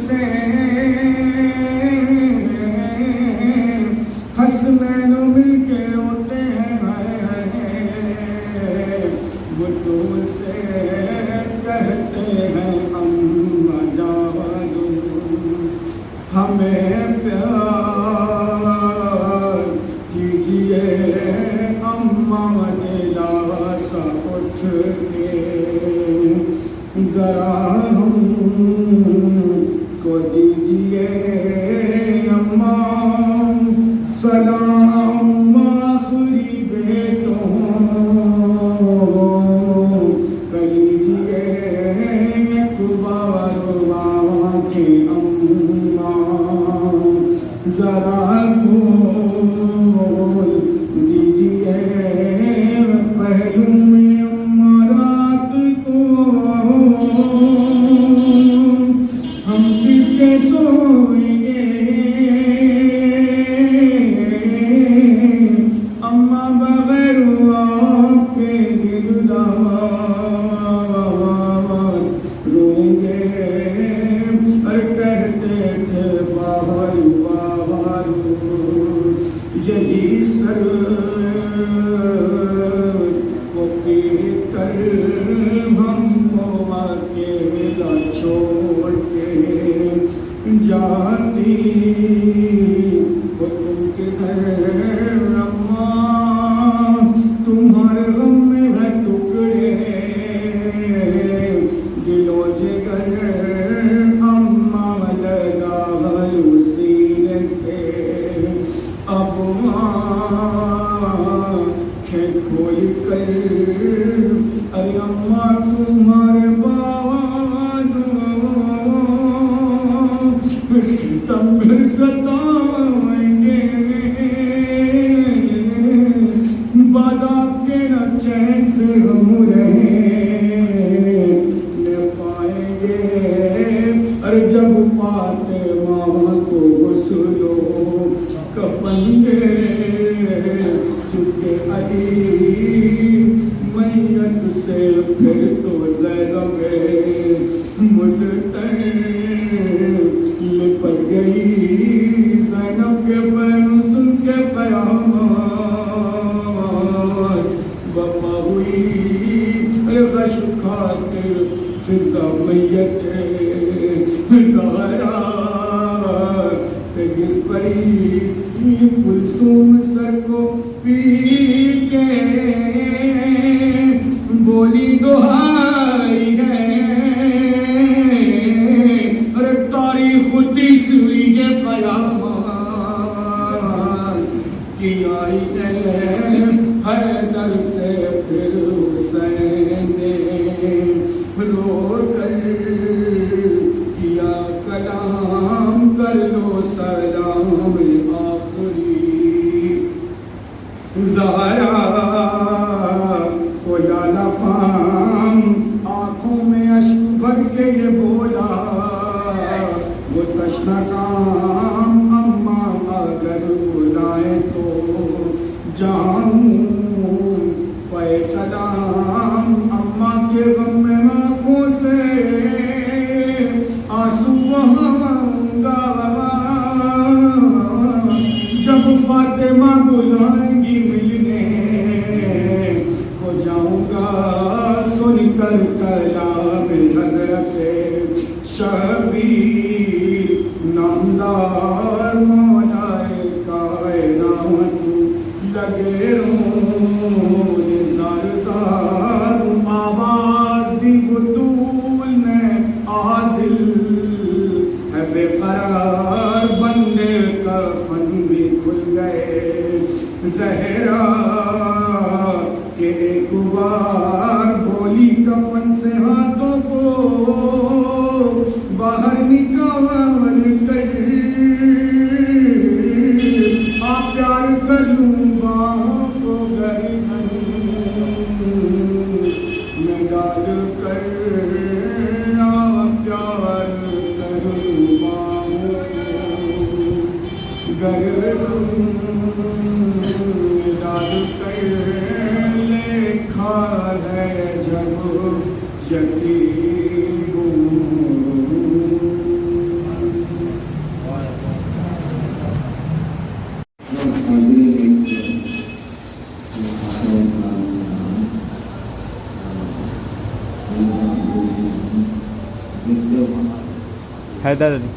سے حسنین مل کے روتے ہیں، بطول سے کہتے ہیں اما جاؤ ہمیں پیار کیجئے، اما دلا سا اٹھ کے ذرا ہم کو دیجئے، اما سلام آخری بیٹوں کلیجئے، کبار آنکھیں اما ذرا بول دیجئے، پہلو میں اما رات کو ہم کس کے سوئیں گے، اما بغیر آپ کے دلدار روئیں گے، اور کہتے تھے باہر باہر یہی سر کو پیر کر ہم کو اکیلا چھوڑ کے جاتی ہو تم کدھر، اما تمہارے غم میں ہے ٹکڑے دل و جگر، اما لگا سینے سے اب آنکھیں کھول کر، اے اما تمہارے بعد ستم ستائیں گے، بعد آپ کے نہ چین سے ہم رہنے پائیں گے، اور جب فاطمہ کو غسل و کفن دے چکے علی میت سے، پھر تو زینب مستر لپٹ گئی، زینب کے پیروں سن کے قیامت وفا ہوئی، غش خاطر فضا میت زہرا پہ گر پڑی، کلثوم سر کو پیٹ کے بولی دہائی ہے، اور تاریخ تیسری یہ قیامت کی آئی ہے، حیدر سے پھر حسین نے رو کر کیا کلام، کر لو سلام آخری، زہرا کو لالا فام آنکھوں میں اشک بھر کے یہ بولا، وہ تشنہ کام اما اگر بلائے تو جاؤں پہ سلام، اما کے غم میں آنکھوں سے آنسو بہاؤں گا، جب فاطمہ بلائیں گی ملنے کو جاؤں گا، سن کر کلام حضرت شبیر نامدار مولا کائنات لگے رون زار زار، آواز دی بطول نے عادل ہے بے قرار، بندے کفن بھی کھل گئے، زہرا کہ ایک بار بولی کفن سے ہاتھوں کو باہر نکال کر، آپ پیار کر لوں باہوں کو گردن میں ڈال کر، آپ پیار کر لوں باہوں کو گردن میں ڈال کر، لکھا ہے جب یتیم حیدر علی.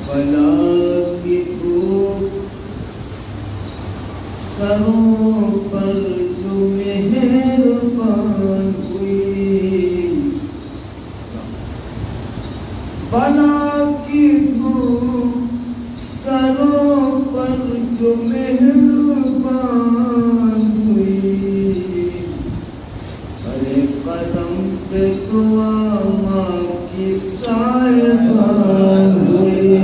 بلا کی دھوپ سروں پر جو مہربان ہوئی، بلا کی دھوپ سروں پر جو مہربان ہوئی، ہر قدم پہ دعا ماں کی صاحبان ہوئی،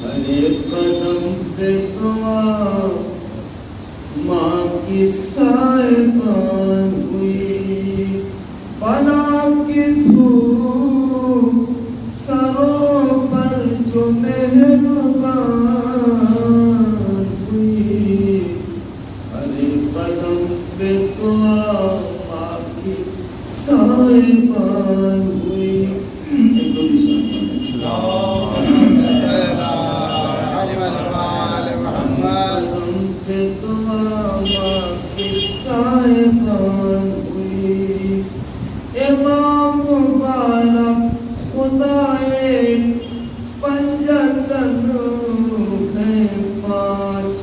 ہر قدم پہ دعا ماں کی صاحبان ہوئی، بلا کی دھوپ سروں پر جو مہربان ہوئی، ہر قدم پہ دعا ماں کی صاحبان ہوئی. قدم پہ دعا ماں کی صاحبان ہوئی، امام مبارک خدائے پنجتن ہے پانچ،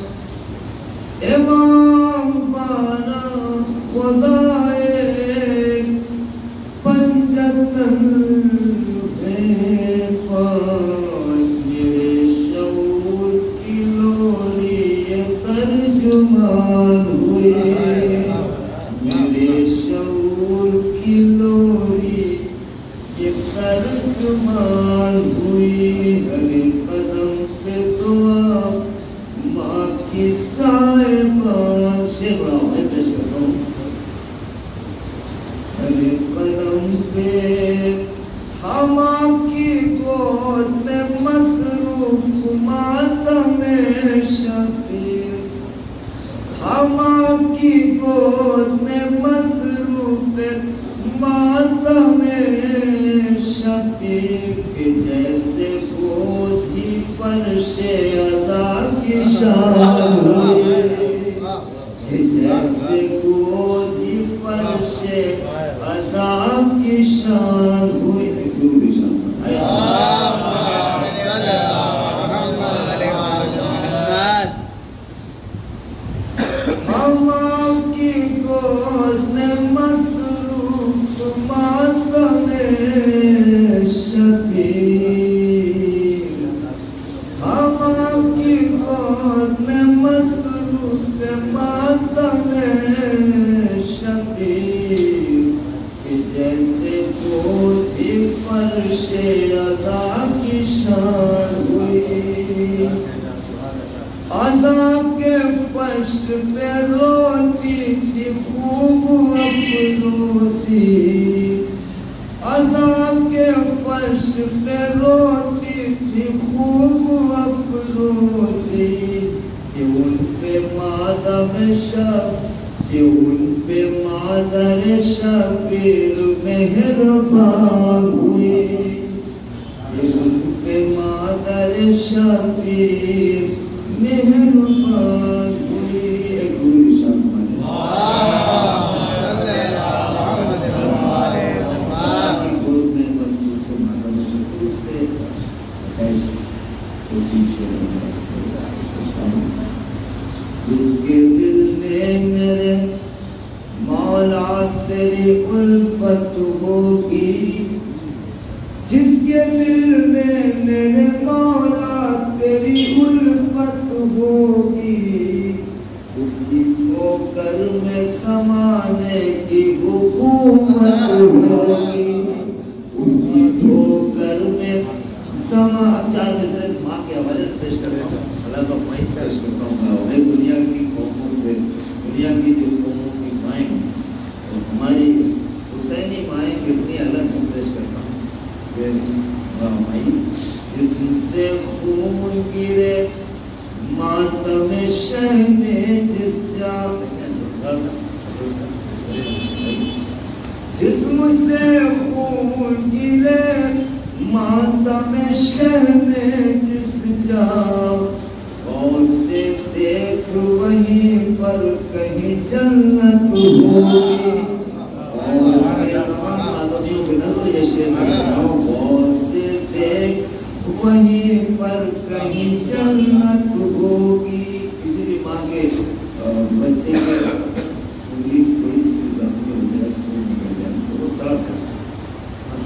امام مبارک خدائے پنجتن ہے پانچ، میرے شعور کی لوری یہ ترجمان ہوئی، میرے شعور کی لوری یہ ترجمان ہوئی، ہر قدم پہ دعا ماں کی صاحبان. شیخ بڑھاؤ میں پیش کرتا ہوں. ہر قدم پہ ہماں کی گود میں مصروف ماتم شبیر، ہماں کی گود میں مصروف ماتم شبیر، کہ جیسے گود ہی فرش عزا کی شان ہوئی، کہ جیسے گود ہی فرش عزا کی شان ہوئی. درود شان ہماں کی گود میں مصروف ماتم شبیر، ہماں کی گود میں مصروف ماتم شبیر، کہ جیسے گود ہی فرش رضا کی شان ہوئی، عذاب کے فرش پہ روتی تھی خوب افروزی، عذاب کے فرش پہ روتی تھی خوب افروزی، کہ ان پہ مادر شبیر مہربان ہوئی، کہ ان پہ مادر شبیر مہربان ہوئی. ایک گروہ شاہ جس کے دل میں میرے مولا تیری الفت ہوگی، کے دل میں میرے مولا تیری الفت ہوگی، اس کی ٹھوکر میں سمانے کی حکومت ہوگی، اس کی ٹھوکر میں چار مصرے ماں کے حوالے سے پیش کر رہے ہیں۔ اللہ کا میں پیش کرتا ہوں میں دنیا کی قوموں سے، دنیا کی جو قوموں کی مائیں ہماری حسینی مائیں کتنی الگ ہم پیش کرتا ہوں کہ مائی جسم سے خون گرے ماتم شہن جس جا، جسم سے خون گرے ماتم شہن جس جا، اور سے دیکھ وہیں پر کہیں جنت ہوگی، اور سے آدمیوں کے نظر یہ شعر اور سے دیکھ وہیں پر کہیں جنت ہوگی۔ کسی بھی ماں کے بچے کے انگلی تھوڑی سی زخمی ہو جائے تو نکل جائے تو وہ تڑپ جاتا ہے۔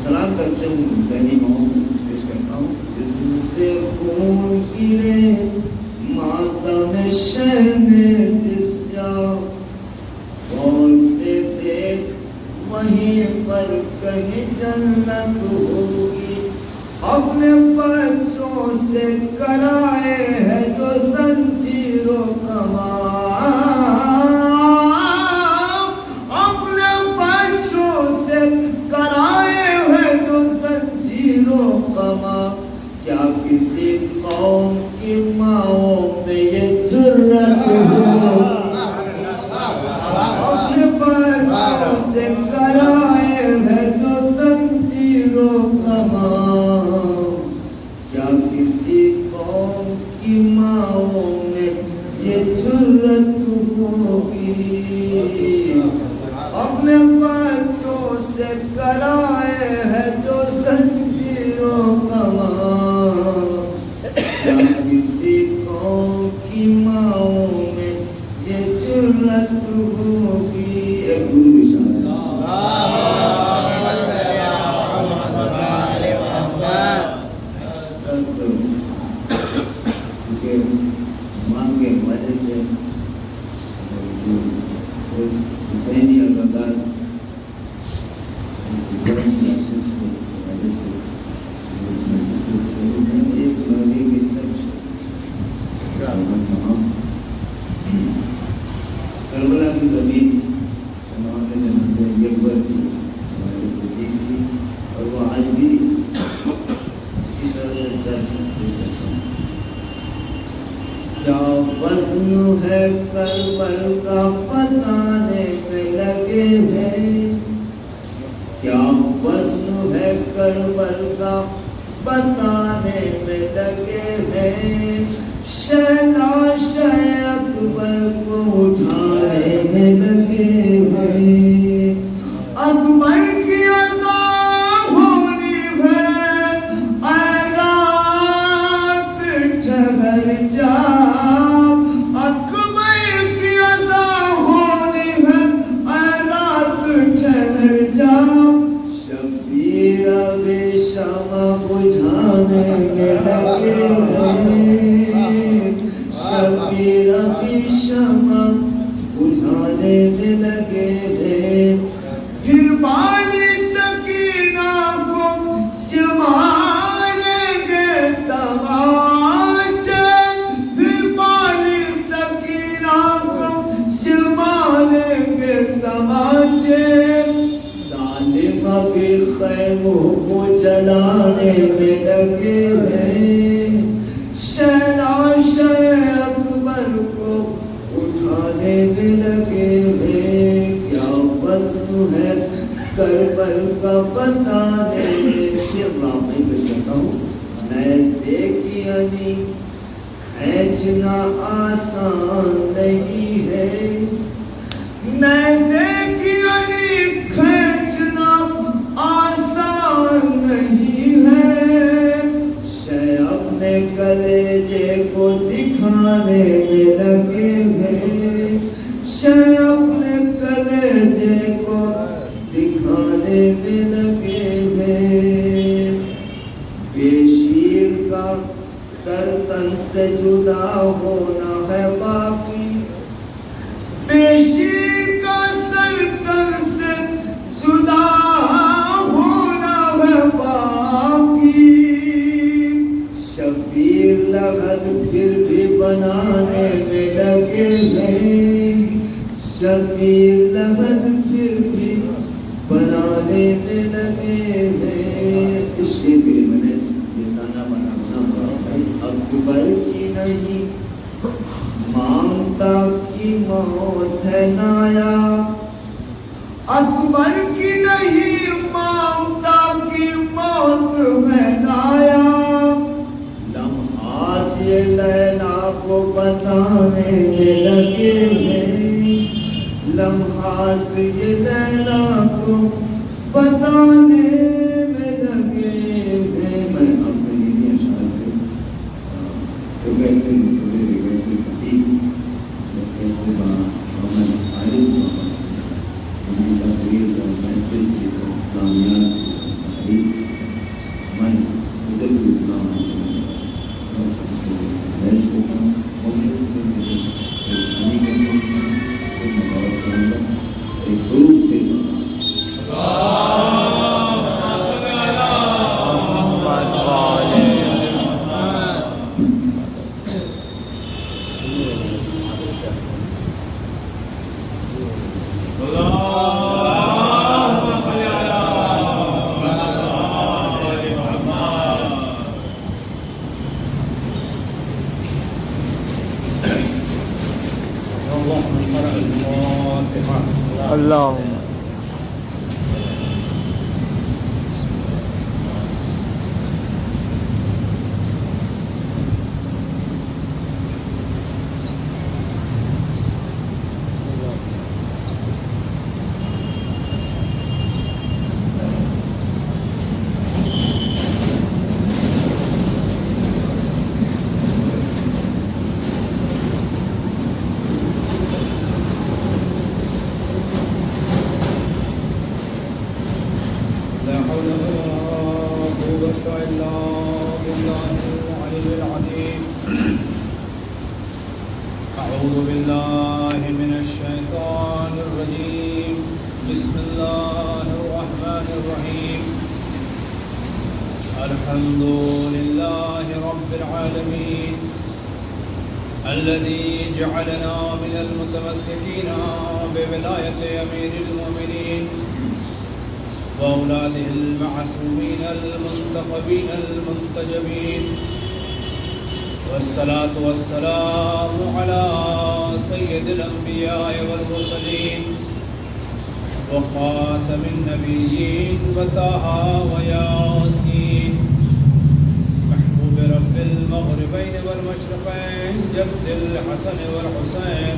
سلام کرتے ہوں حسینی ماؤں پیش کرتا ہوں۔ جسم سے خون گرے ماتم شہن جس جا، اور سے دیکھ وہیں پر کہیں جنت ہوگی، اپنے بچوں سے کرائے ہے جو زنجیر و کماں، اپنے بچوں سے کرائے ہے جو زنجیر و کماں، کیا کسی قوم کی ماؤں میں یہ جرت ہو، اپنے بچوں سے کرائے ہے جو زنجیر و کماں، کیا کسی قوم کی ماؤں میں یہ جرت ہوگی، اپنے بچوں سے کرائے ہے جو زنجیر و کماں، کیا کسی قوم کی ماؤں میں یہ جرت ہوگی۔ ایک گرو مانگ کے وجہ سے حسینی اداکار کربلا کی زمین اور وہ آج بھی اسی طرح کیا وزن ہے کربل کا بتانے میں لگے ہیں، کیا وزن ہے کربل کا بتانے میں لگے ہیں، شہناز اکبر کو اٹھانے میں لگے ہیں، اکبر کی عزا ہونی ہے اے رات ٹھہر جا، اکبر کی عزا ہونی ہے اے رات ٹھہر جا، شبیر اب شمع بجھانے میں لگے ہیں، شبیر اب شمع بجھانے میں لگے ہیں، پھر بالی سکینہ کو جمالیں گے تماچے، پھر بالی سکینہ کو جمالیں گے تماچے، ظالم ابھی خیموں کو جلانے میں لگے ہیں، شہناز اکبر کو اٹھانے میں لگے ہیں، کیا وزن ہے کربل کا بتانے میں۔ شعر میں پیش کرتا ہوں۔ نیزے کی علی کھینچنا آسان نہیں ہے، نیزے کی علی کھینچنا آسان نہیں ہے، شے اپنے کلیجے کو دکھانے میں لگے ہیں، شے اپنے کلیجے کو دکھانے میں لگے ہیں، سے جدا ہونا ہے باقی، پیشی کا سر تن سے جدا ہونا ہے باقی، شبیر لغت پھر بھی بنانے میں لگے ہیں، شبیر لغت پھر بھی بنانے میں لگے ہیں۔ اس شعر کے لیے میں نے یہ گانا بنانا پڑا ہے۔ اکبر کی نہیں مامتا کی موت ہے نایاب، اکبر کی نہیں مامتا کی موت ہے نایاب، لمحات یہ لیلا کو بتانے میں لگے ہیں، لمحات یہ لیلا کو بتانے میں لگے ہیں۔ میں اپنے اشعار سے ویسے کیسے محمد عارف ان کی تقریر اور میسج کی اسلامیات کی تحریک میں ادھر بھی اسلام ایک درود سے اللہ أعوذ بالله من الشيطان الرجيم بسم الله الرحمن الرحيم الحمد لله رب العالمين الذي جعلنا من المتمسكين بولاية أمير المؤمنين وأولاده المعصومين المنتخبين المنتجبين، والصلاة والسلام على سيد الأنبياء والمرسلين وخاتم النبيين وطه وياسين محبوب رب المغربين والمشرقين جد الحسن والحسين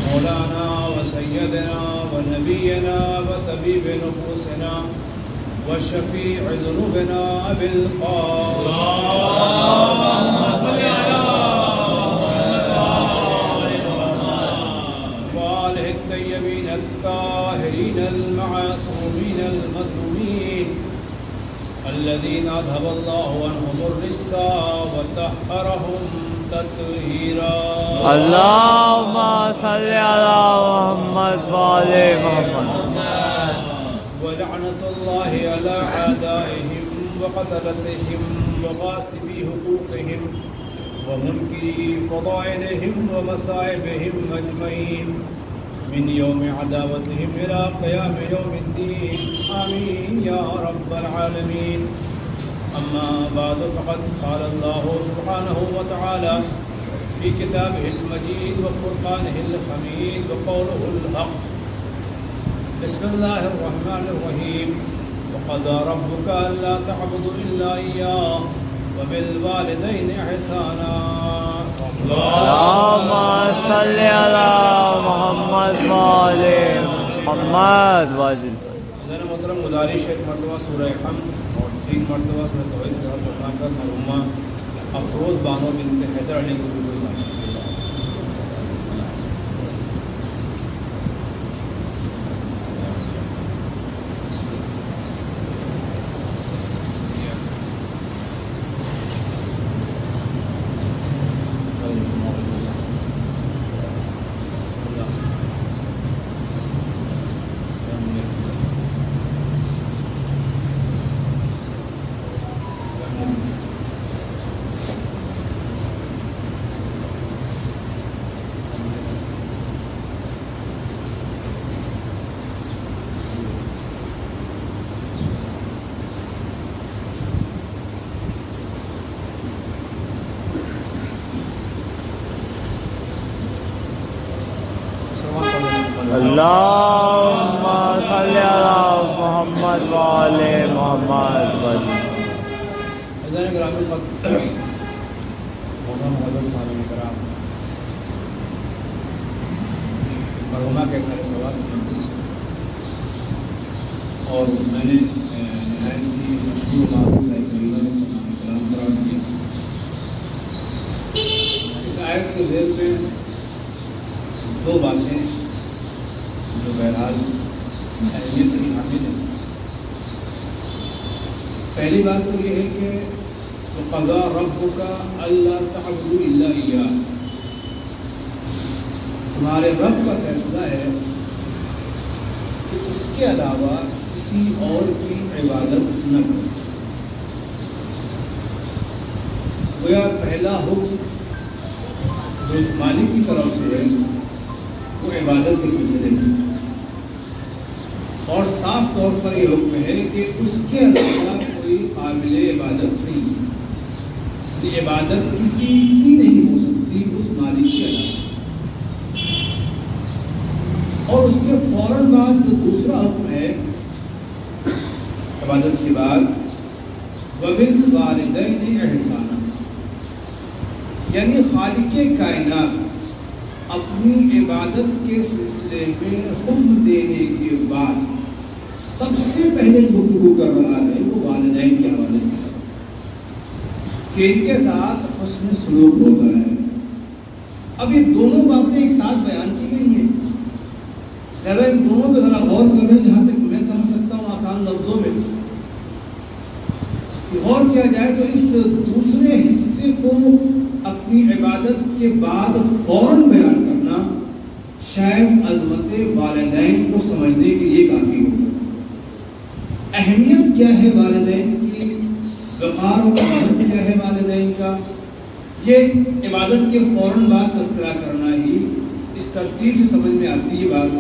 مولانا وسيدنا ونبينا وطبيب نفوسنا وشفيع ذنوبنا أبي القاسم اللهم صل على وآله الطيبين الطاهرين المعصومين المظلومين الذين أذهب الله عنهم الرجس وطهرهم تطهيرا اللهم صل على محمد وآل محمد ولعنة الله على أعدائهم وقتلتهم وغاصبي حقوقهم ومنكري فضائلهم ومصائبهم أجمعين من يوم عداوتهم إلى قيام يوم الدين آمين يا رب العالمين. أما بعد فقد قال الله سبحانه وتعالى في كتابه المجيد وفرقانه الحميد وقوله الحق بسم الله الرحمن الرحيم وقضى ربك ألا تعبدوا إلا إياه وبالوالدين إحسانا. اللهم صل على محمد وآل محمد وعجل محترم گزارش ایک مرتبہ سورہ حمد اور 3 مرتبہ سورہ توحید کا پڑھنا کر مرحومہ افروز بانو بنت حیدر علی کو بھی اللهم صل على محمد وآل محمد وسلم. حضرات گرامی محترم حضرت صاحب کرام مرحومہ کے سارے سوال اور میں نے نہایت کی مشہور معروف ہے کلام قرآن کیا. اس آیت کے ذیل میں دو باتیں جو بہرحال اہمیت کی حامل ہیں. پہلی بات تو یہ ہے کہ وَقَضَىٰ رَبُّكَ أَلَّا تَعْبُدُوا إِلَّا إِيَّاهُ. تمہارے رب کا فیصلہ ہے کہ اس کے علاوہ کسی اور کی عبادت نہ کرو. گویا پہلا حکم جو اس مالک کی طرف سے ہے وہ عبادت کے سلسلے سے، اور صاف طور پر یہ حکم ہے کہ اس کے علاوہ کوئی قابل عبادت نہیں ہے. یہ عبادت کسی کی نہیں ہو سکتی اس مالک کے علاوہ. اور اس کے فوراً بعد جو دوسرا حکم ہے عبادت کے بعد وَبِالْوَالِدَيْنِ إِحْسَانًا، یعنی خالق کائنات اپنی عبادت کے سلسلے میں حکم دینے کے بعد سب سے پہلے گفتگو کر رہا ہے وہ والدین کے حوالے سے کہ ان کے ساتھ حسن سلوک ہوتا ہے. اب یہ دونوں باتیں ایک ساتھ بیان کی گئی ہیں، لہذا ان دونوں پہ ذرا غور کر رہے ہیں. جہاں تک میں سمجھ سکتا ہوں آسان لفظوں میں غور کیا جائے تو اس دوسرے حصے کو اپنی عبادت کے بعد فوراً بیان کرنا شاید عظمت والدین کو سمجھنے کے لیے کافی ہوگا. اہمیت کیا ہے والدین کی، وقار و عظمت کیا ہے والدین کا، یہ عبادت کے فوراً بعد تذکرہ کرنا ہی اس ترتیب سے سمجھ میں آتی ہے بات.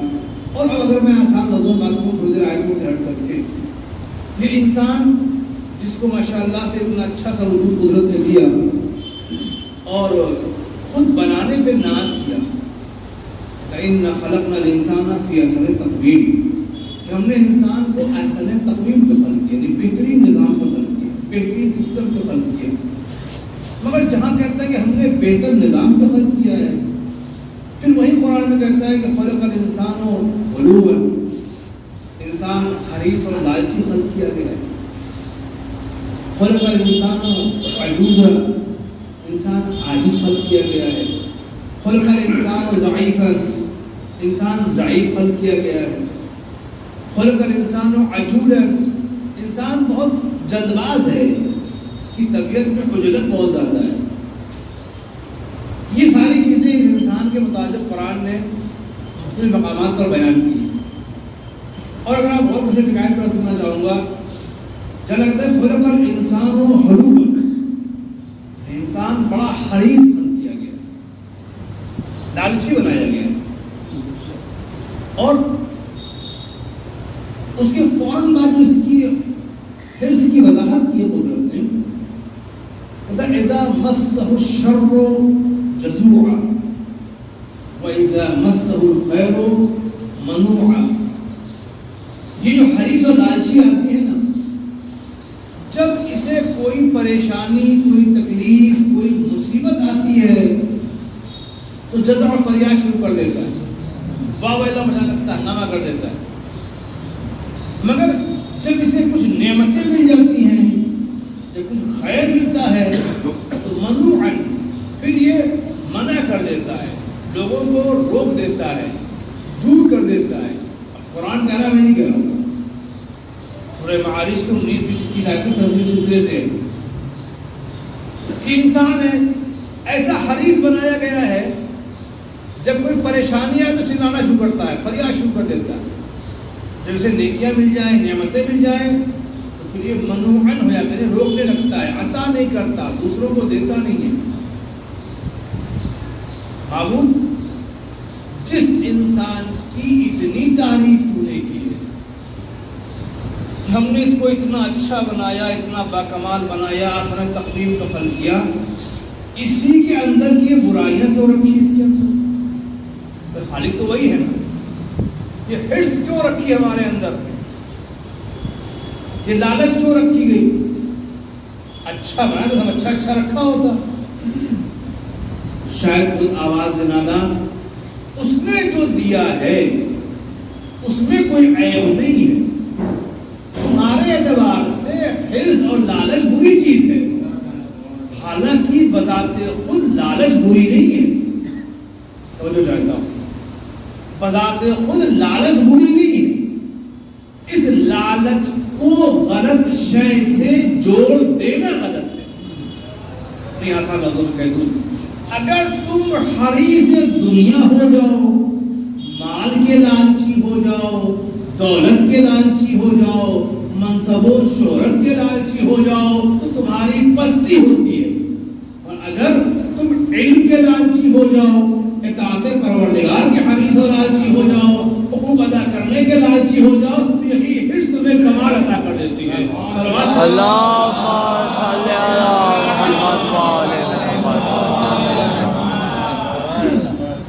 اور اب اگر میں آسان لفظوں بات کو تھوڑی دیر آیتوں سے ہٹ کر کے، یہ انسان جس کو ماشاءاللہ سے اتنا اچھا سا وجود قدرت نے دیا اور خود بنانے پہ ناز کیا، إِنَّا خَلَقْنَا الْإِنسَانَ فِي أَحْسَنِ تَقْوِيمٍ، کہ ہم نے انسان کو احسن تقویم پہ خلق کیا، یعنی بہترین نظام پہ خلق کیا، بہترین سسٹم پہ خلق کیا. مگر جہاں کہتا ہے کہ ہم نے بہتر نظام پہ خلق کیا ہے، پھر وہی قرآن میں کہتا ہے کہ خلق الانسان غلوبا، انسان حریص اور لالچی خلق کیا گیا ہے. خلق الانسان عجوزا، انسان عاجز خلق کیا گیا ہے. خلق الانسان ضعیفا، انسان ضعیف خلق کیا گیا ہے. خلق الانسان عجولا، انسان بہت جلد باز ہے، اس کی طبیعت میں عجلت بہت زیادہ ہے. یہ ساری چیزیں اس انسان کے متعلق قرآن نے مختلف مقامات پر بیان کی. اور اگر آپ غور سے فکایت پر سننا چاہوں گا، جب کہتے ہیں خلق الانسان حلوبا، انسان بڑا حریص بن کیا گیا، لالچی بنایا گیا. اور اس کے فوراً بعد جو اس کی حرص کی وضاحت کی ہے قدرت نے، اذا مسه الشر جزوعا واذا مسه الخير منوعا. یہ جو حریص اور لالچی آدمی ہے نا، جب اسے کوئی پریشانی، کوئی تکلیف، کوئی مصیبت آتی ہے تو جزع اور فریاد شروع کر دیتا ہے، واہ واہ اللہ مچا کرتا ہے، ہنگامہ کر دیتا ہے. مگر جب اسے کچھ نعمتیں مل جاتی ہیں، جب کچھ خیر ملتا ہے تو منوعاً پھر یہ منع کر دیتا ہے، لوگوں کو روک دیتا ہے، دور کر دیتا ہے. اب قرآن کہہ رہا میں نہیں کہہ رہا ہوں، سورہ معارج کے 19-20 آیتوں سلسلے سے کہ انسان ہے ایسا حریص بنایا گیا ہے، جب کوئی پریشانی آئے تو چلانا شروع کرتا ہے، فریاد شروع کر دیتا ہے. جب اسے نیکیاں مل جائیں، نعمتیں مل جائیں تو پھر یہ منوعاً ہو جاتا ہے، روکنے لگتا ہے، عطا نہیں کرتا، دوسروں کو دیتا نہیں ہے. معبود جس انسان کی اتنی تعریف تو نے کی ہے کہ ہم نے اس کو اتنا اچھا بنایا، اتنا باکمال بنایا، اپنا تقویم کو خلق کیا، اسی کے اندر کی برائیاں تو رکھی اس کے اندر. خالق تو وہی ہے نا. یہ ہرس کیوں رکھی ہے ہمارے اندر؟ یہ لالچ کیوں رکھی گئی؟ اچھا بنا تو سب اچھا رکھا ہوتا. شاید خود آواز نادان اس نے جو دیا ہے اس میں کوئی عیب نہیں ہے. تمہارے اعتبار سے حرص اور لالچ بری چیز ہے، حالانکہ بذات خود لالچ بری نہیں ہے. سمجھو چاہتا ہوں، بذات خود لالچ بری نہیں ہے. اس لالچ کو غلط شے سے جوڑ دینا غلط ہے. نہیں آسان لفظوں میں کہہ دوں، اگر تم حریص دنیا ہو جاؤ، مال کے لالچی ہو جاؤ، دولت کے لالچی ہو جاؤ، منصب و شہرت کے لالچی ہو جاؤ تو تمہاری پستی ہوتی ہے. اور اگر تم علم کے لالچی ہو جاؤ، اطاعت پروردگار کے حریص و لالچی ہو جاؤ، حقوق ادا کرنے کے لالچی ہو جاؤ تو یہی حرص تمہیں کمال عطا کر دیتی ہے.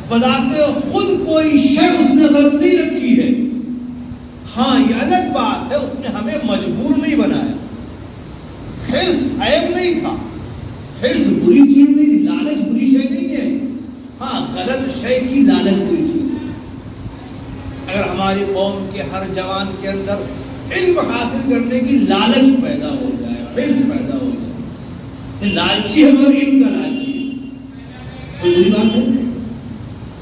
بذات خود کوئی شے اس نے غلط نہیں رکھی ہے. ہاں یہ الگ بات ہے، اس نے ہمیں مجبور نہیں بنایا. حرص عیب نہیں تھا، حرص بری چیز نہیں تھی، لالچ بری شے نہیں ہے. ہاں غلط شے کی لالچ بری چیز ہے. اگر ہماری قوم کے ہر جوان کے اندر علم حاصل کرنے کی لالچ پیدا ہو جائے، حرص پیدا ہو جائے، لالچی ہے مگر علم کا لالچی، کوئی بری بات ہے؟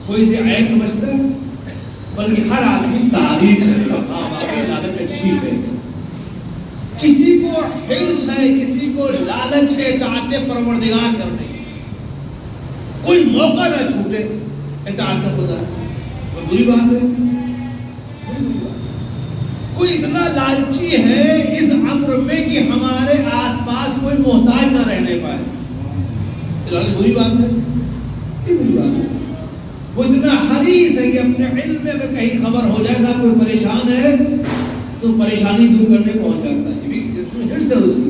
کوئی اسے عیب سمجھتا ہے؟ بلکہ ہر آدمی تعریف کرے گا، ہاں واقعی لالچ اچھی ہے. کسی کو حرص ہے، کسی کو لالچ ہے اطاعت پروردگار کرنے کی، کوئی موقع نہ چھوٹے اطاعت خدا. کوئی بری بات ہے؟ کوئی اتنا لالچی ہے اس امر میں کہ ہمارے آس پاس کوئی محتاج نہ رہنے پائے، لالچ بری بات ہے؟ یہ بری بات ہے. وہ اتنا حریص ہے کہ اپنے علم میں اگر کہیں خبر ہو جائے صاحب کوئی پریشان ہے تو پریشانی دور کرنے پہنچ جاتا ہے. حرص ہے اس کی،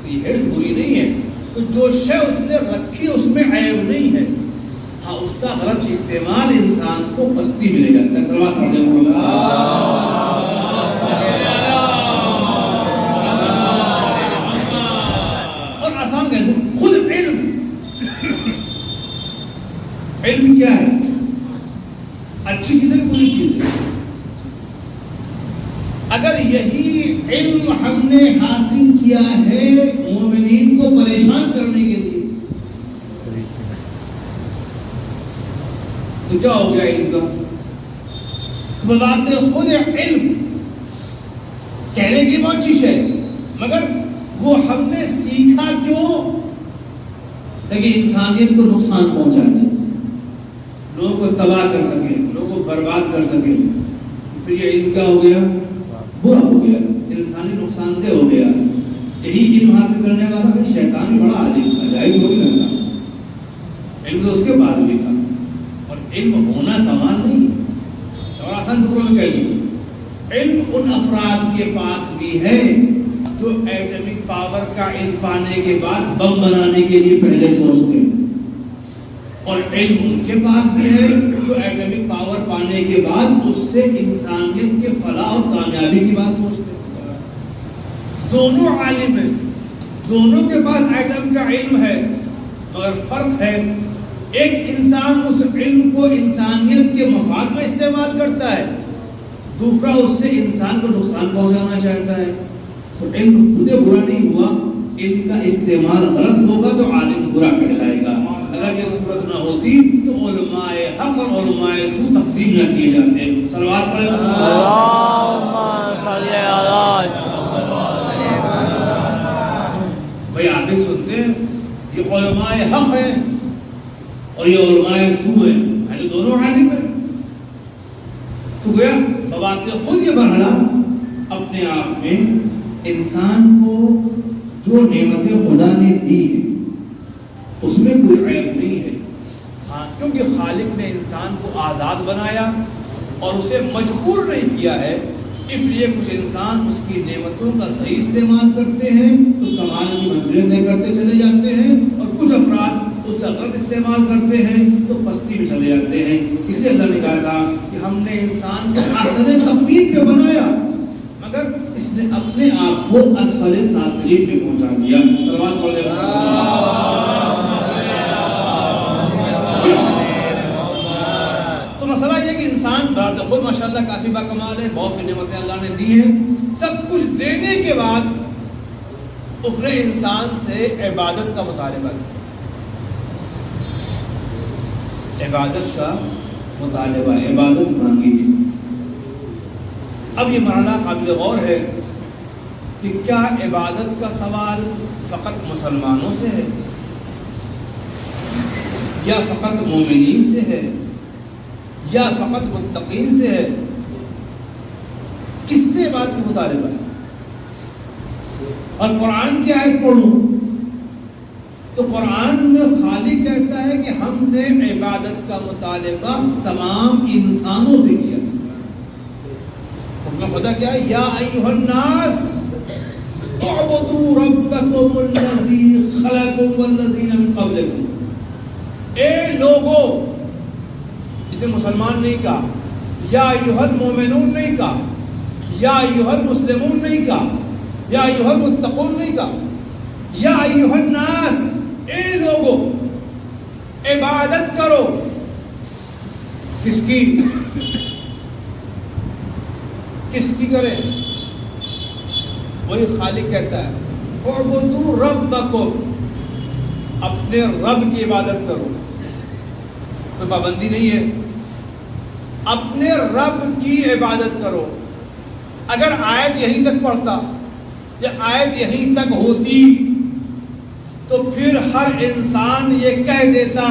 یہ حرص بری نہیں ہے. تو جو شے اس نے رکھی اس میں عیب نہیں ہے. ہاں اس کا غلط استعمال انسان کو پستی میں لے جاتا ہے. صلوات پڑھتے ہیں. اور آسان کہہ دوں، خود علم کیا ہے؟ اچھی چیز ہے کہ بری چیز ہے؟ اگر یہی علم ہم نے حاصل کیا ہے مومنین کو پریشان کرنے کے لیے تو کیا ہو گیا علم کا؟ بات خود علم کہنے کی بہت چیز ہے، مگر وہ ہم نے سیکھا کیوں؟ تاکہ انسانیت کو نقصان پہنچانے، لوگوں کو تباہ کر سکے، لوگوں کو برباد کر سکے. پھر یہ علم کیا ہو گیا؟ برا ہو گیا، انسانی نقصان دہ ہو گیا. یہی علم حاصل کرنے والا ہے شیطان بڑا عالم تھا، جائز ہو نہیں لگتا. علم تو اس کے پاس بھی تھا، اور علم ہونا کمال نہیں. اور آسان ٹکڑوں میں کہہ دوں، علم ان افراد کے پاس بھی ہے جو ایٹمک پاور کا علم پانے کے بعد بم بنانے کے لیے پہلے سوچتے ہیں، اور علم ان کے پاس بھی ہے جو ایٹمک پاور پانے کے بعد اس سے انسانیت کے فلاح اور کامیابی کی بات سوچتے ہیں. دونوں عالم ہیں، دونوں کے پاس ایٹم کا علم ہے، مگر فرق ہے ایک انسان اس علم کو انسانیت کے مفاد میں استعمال کرتا ہے، دوسرا اس سے انسان کو نقصان پہنچانا چاہتا ہے. تو علم خود برا نہیں ہوا، علم کا استعمال غلط ہوگا تو عالم برا کہلائے گا. اگر یہ صورت نہ ہوتی تو علماء حق اور علماء سو تقسیم نہ کیے جاتے. صلوات پڑھیں. بھائی آپ بھی سنتے ہیں یہ علماء حق ہیں اور یہ علماء سو ہیں، یعنی دونوں عالم ہیں. تو گویا ببات خود یہ مرحلہ اپنے آپ میں انسان کو جو نعمتیں خدا نے دی ہے اس میں کوئی عیب نہیں ہے. ہاں کیونکہ خالق نے انسان کو آزاد بنایا اور اسے مجبور نہیں کیا ہے، اس لیے کچھ انسان اس کی نعمتوں کا صحیح استعمال کرتے ہیں تو کمال کی منزلیں طے کرتے چلے جاتے ہیں، اور کچھ افراد اس کا غلط استعمال کرتے ہیں تو پستی میں چلے جاتے ہیں. اس لیے اللہ نے کہا تھا کہ ہم نے انسان کو احسن تقویم پہ بنایا مگر اس نے اپنے آپ کو اسفل سافلین پہ پہنچا دیا. صلوات پڑھ لیں. تو مسئلہ یہ کہ انسان ذات خود ماشاءاللہ کافی باکمال ہے, بہت سی نعمتیں اللہ نے دی ہیں. سب کچھ دینے کے بعد اس نے انسان سے عبادت کا مطالبہ کیا, عبادت کا مطالبہ, عبادت مانگی. اب یہ مرحلہ قابل غور ہے کہ کیا عبادت کا سوال فقط مسلمانوں سے ہے یا فقط مومنین سے ہے یا فقط متقین سے ہے؟ کس سے بات کا مطالبہ ہے؟ اور قرآن کی آیت پڑھوں تو قرآن میں خالق کہتا ہے کہ ہم نے عبادت کا مطالبہ تمام انسانوں سے کیا. حکم خدا کیا ہے؟ یا ایھا الناس اعبدوا ربکم الذی خلقکم والذین من قبلکم. اے لوگوں, اسے مسلمان نہیں کہا, یا ایھا المؤمنون نہیں کہا, یا ایھا المسلمون نہیں کہا, یا ایھا المتقون نہیں کہا, یا ایھا الناس, اے لوگوں عبادت کرو. کس کی؟ کس کی کریں؟ وہی خالق کہتا ہے اعبدوا ربکم, اپنے رب کی عبادت کرو. کوئی پابندی نہیں ہے, اپنے رب کی عبادت کرو. اگر آیت یہیں تک پڑھتا یا آیت یہیں تک ہوتی تو پھر ہر انسان یہ کہہ دیتا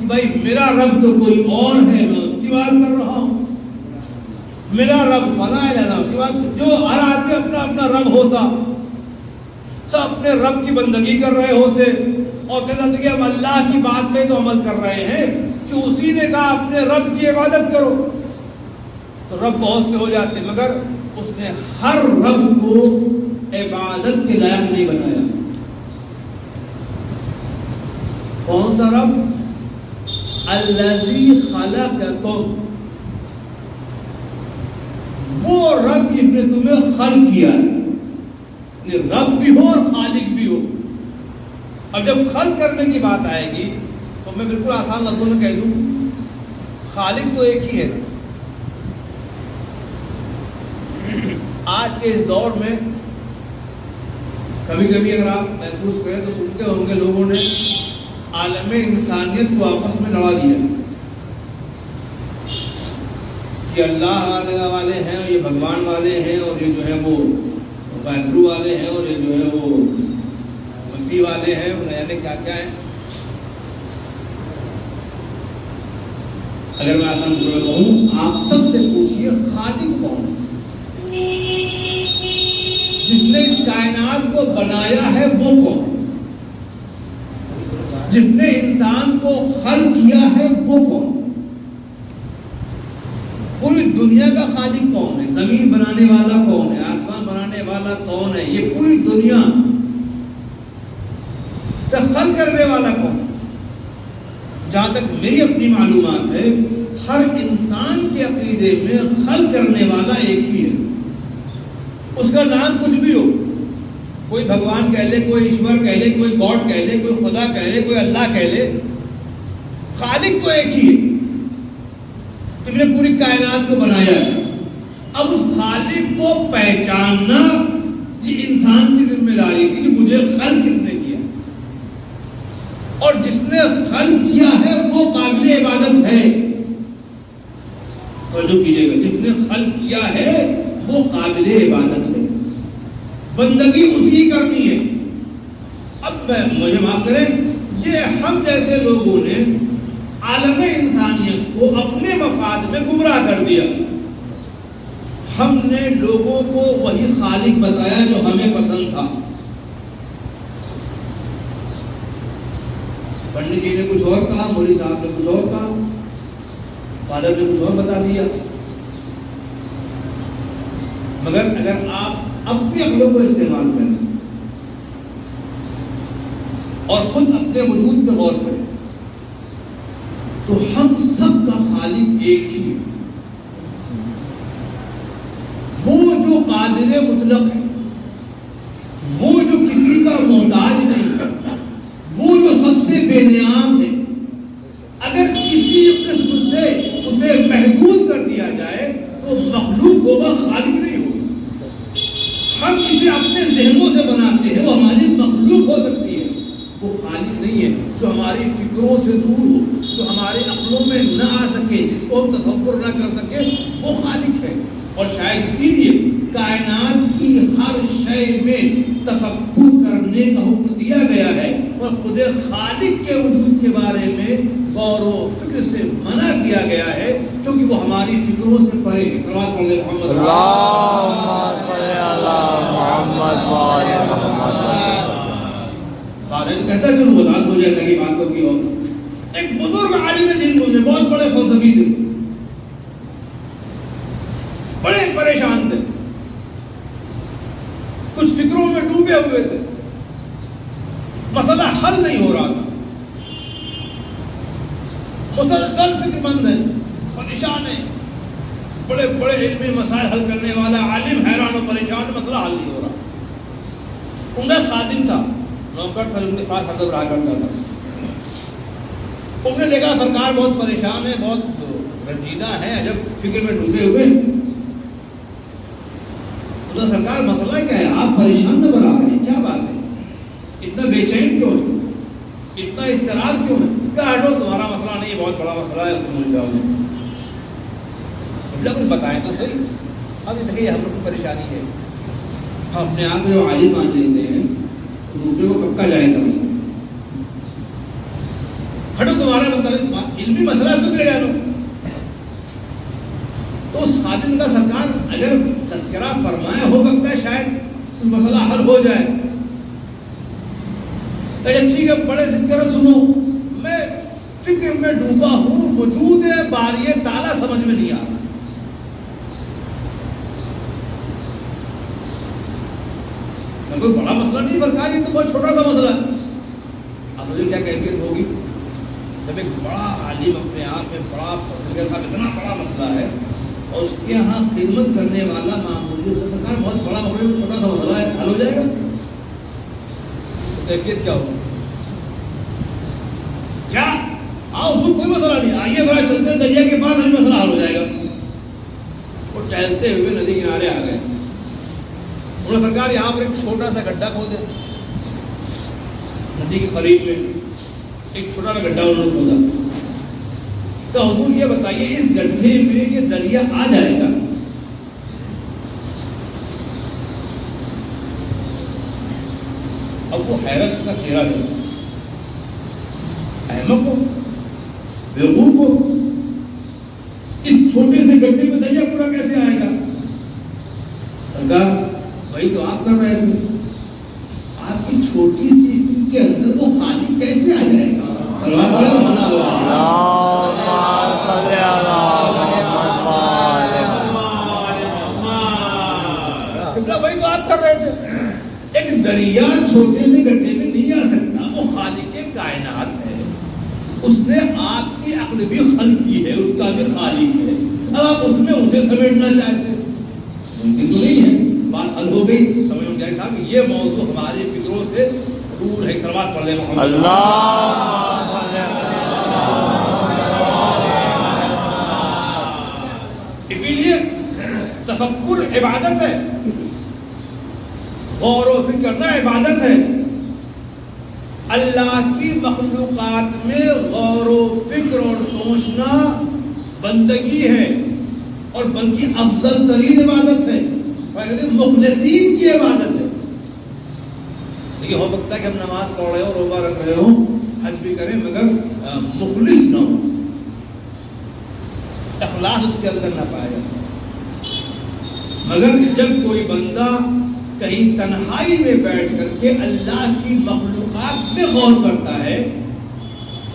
کہ بھائی میرا رب تو کوئی اور ہے, میں اس کی بات کر رہا ہوں. میرا رب فلاں ہے, اس کی بات. جو ہر آدمی اپنا اپنا رب ہوتا, سب اپنے رب کی بندگی کر رہے ہوتے اور کہتا تھا کہ ہم اللہ کی بات پہ تو عمل کر رہے ہیں کہ اسی نے کہا اپنے رب کی عبادت کرو, تو رب بہت سے ہو جاتے. مگر اس نے ہر رب کو عبادت کے لائق نہیں بنایا. کون سا رب؟ الذی خلقکم, وہ رب جس نے تمہیں خلق کیا ہے. رب بھی ہو اور خالق بھی ہو. اب جب خلق کرنے کی بات آئے گی تو میں بالکل آسان لفظوں میں کہہ دوں, خالق تو ایک ہی ہے. آج کے اس دور میں کبھی کبھی اگر آپ محسوس کریں تو سنتے ہوں گے لوگوں نے عالم انسانیت کو آپس میں لڑا دیا. یہ اللہ والے ہیں, یہ بھگوان والے ہیں, اور یہ جو ہے وہ بہدرو والے ہیں, اور یہ جو ہے وہ مسیح والے ہیں, اور یعنی کیا کیا ہے. اگر میں آسان میں کہوں, آپ سب سے پوچھئے خالق کون؟ جس نے اس کائنات کو بنایا ہے وہ کون؟ جس نے انسان کو خلق کیا ہے وہ کون؟ پوری دنیا کا خالق کون ہے؟ زمین بنانے والا کون ہے؟ آسمان بنانے والا کون ہے؟ یہ پوری دنیا کا خلق کرنے والا کون ہے؟ جہاں تک میری اپنی معلومات ہے, ہر انسان کے عقیدے میں خلق کرنے والا ایک ہی ہے. اس کا نام کچھ بھی ہو, کوئی بھگوان کہہ لے, کوئی ایشور کہہ لے, کوئی گاڈ کہہ لے, کوئی خدا کہہ لے, کوئی اللہ کہہ لے, خالق تو ایک ہی ہے کہ نے پوری کائنات کو بنایا ہے. اب اس خالق کو پہچاننا یہ انسان کی ذمہ داری تھی کہ مجھے خلق کس نے کیا, اور جس نے خلق کیا ہے وہ قابل عبادت ہے. توجہ کیجیے گا, جس نے خلق کیا ہے وہ قابل عبادت ہے, بندگی اسی کی کرنی ہے. اب مجھے معاف کریں, یہ ہم جیسے لوگوں نے عالم انسانیت کو اپنے مفاد میں گمراہ کر دیا. ہم نے لوگوں کو وہی خالق بتایا جو ہمیں پسند تھا. پنڈت جی نے کچھ اور کہا, مولوی صاحب نے کچھ اور کہا, فادر نے کچھ اور بتا دیا. مگر اگر آپ اپنی عقلوں کو استعمال کریں اور خود اپنے وجود پہ غور کریں, تو ہم سب کا خالق ایک ہی ہے، وہ جو قادر مطلق ہے، وہ جو کسی کا محتاج نہیں ہے، وہ جو سب سے بے نیاز ہے۔ اگر کسی قسم سے اسے محدود کر دیا جائے تو مخلوق ہوگا، خالق نہیں ہوگا۔ ہم اسے اپنے ذہنوں سے بناتے ہیں، وہ ہماری مخلوق ہو سکتی ہے، وہ خالق نہیں ہے۔ جو ہماری فکروں سے دور ہو، جو ہمارے عقلوں میں نہ آ سکے، جس کو ہم تصور نہ کر سکے، وہ خالق ہے۔ اور شاید اسی لیے کائنات کی ہر شے میں تفکر کرنے کا حکم دیا گیا ہے، اور خود خالق کے وجود کے بارے میں غور و فکر سے منع کیا گیا ہے، کیونکہ وہ ہماری فکروں سے پرے ہے۔ صلوات پڑھ لیں محمد اللہم صلی علی محمد و آل محمد۔ بات ہے تو کہتا چلو وضاحت ہو جائے تاکہ باتوں کی اور ایک بزرگ عالم دین گزرے، بہت بڑے فلسفی تھے، بڑے پریشان تھے، کچھ فکروں میں ڈوبے ہوئے تھے، مسئلہ حل نہیں ہو رہا تھا، مسلسل فکر مند ہے، پریشان ہے، بڑے بڑے علمی مسائل حل کرنے والا عالم حیران و پریشان، مسئلہ حل نہیں ہو رہا۔ ان کا خادم تھا، نوکر تھا، ان کے پاس ہر دم رہا کرتا تھا۔ انہوں نے دیکھا سرکار بہت پریشان ہے، بہت رنجیدہ ہے، جب فکر میں ڈوبے ہوئے۔ سرکار مسئلہ کیا ہے؟ آپ پریشان نظر آ رہے ہیں، کیا بات ہے؟ اتنا بے چین کیوں ہے؟ اتنا اضطراب کیوں ہے؟ کہا ہٹو، تمہارا مسئلہ نہیں، بہت بڑا مسئلہ ہے، اس کو مل جاؤ گے۔ کچھ بتائیں تو صحیح۔ اب دیکھیے ہم لوگ کی پریشانی ہے، ہم اپنے آپ کو جو عالم مان لیتے ہیں، دوسرے کو کب کا جائے سمجھتے ہیں۔ ہٹو، تمہارا مطلب علمی مسئلہ ہے، تم لے جانو۔ تو اس خادم کا سرکار اگر تذکرہ فرمایا، ہو سکتا ہے شاید مسئلہ حل ہو جائے۔ ٹھیک ہے، بڑے ذکر سنو، میں فکر میں ڈوبا ہوں، وجود باری تعالیٰ سمجھ میں نہیں آ رہا۔ کوئی بڑا مسئلہ نہیں، سرکار یہ تو بہت چھوٹا سا مسئلہ ہے۔ اب مجھے کیا کیفیت ہوگی جب ایک بڑا عالم اپنے آپ میں بڑا فضل صاحب اتنا بڑا مسئلہ ہے اور اس کے یہاں خدمت کرنے والا معمولی سرکار بہت بڑا مسئلہ ہے، چھوٹا سا مسئلہ ہے، حل ہو جائے گا؟ کیفیت کیا ہوگی؟ کیا آؤ خود کوئی مسئلہ نہیں، آئیے بڑا چلتے دریا کے پاس، ہمیں مسئلہ حل ہو جائے گا۔ وہ ٹہلتے ہوئے ندی کنارے آ گئے، انہوں نے سرکار یہاں پر ایک چھوٹا سا گڈھا کھودے، ندی کے قریب میں ایک چھوٹا سا گڈھا انہوں نے کھودا۔ تو حضور یہ بتائیے اس گڈھے میں یہ دریا آ جائے گا؟ اب وہ حیرت کا چہرہ ہے، احمق کو، بیوقوف کو، اس چھوٹے سے گڈھے میں دریا پورا کیسے آئے گا؟ سرکار وہی تو آپ کر رہے تھے، آپ کی چھوٹی سی فکر کے اندر وہ خالق کیسے آ جائے گا؟ وہی تو آپ کر رہے تھے، ایک دریا چھوٹے سے گڈھے میں نہیں آ سکتا، وہ خالق کائنات ہے، اس نے آپ کی عقل بھی خلق کی ہے، اس کا بھی خالق ہے، اب آپ اس میں اسے سمیٹنا چاہتے، ممکن تو نہیں ہے۔ بات حل ہو گئی، سمجھ میں جائے صاحب یہ موضوع ہماری فکروں سے دور ہے۔ صلوات پڑھ لیں محمد۔ اسی لیے تفکر عبادت ہے، غور و فکر کرنا عبادت ہے۔ اللہ کی مخلوقات میں غور و فکر اور سوچنا بندگی ہے، اور بلکہ افضل ترین عبادت ہے، مخلصین کی عبادت ہے۔ لیکن ہو سکتا ہے کہ ہم نماز پڑھ رہے ہوں، روزہ رکھ رہے ہوں، حج بھی کریں، مگر مخلص نہ ہو، اخلاص اس کے اندر نہ پایا جائے۔ مگر جب کوئی بندہ کہیں تنہائی میں بیٹھ کر کے اللہ کی مخلوقات میں غور کرتا ہے،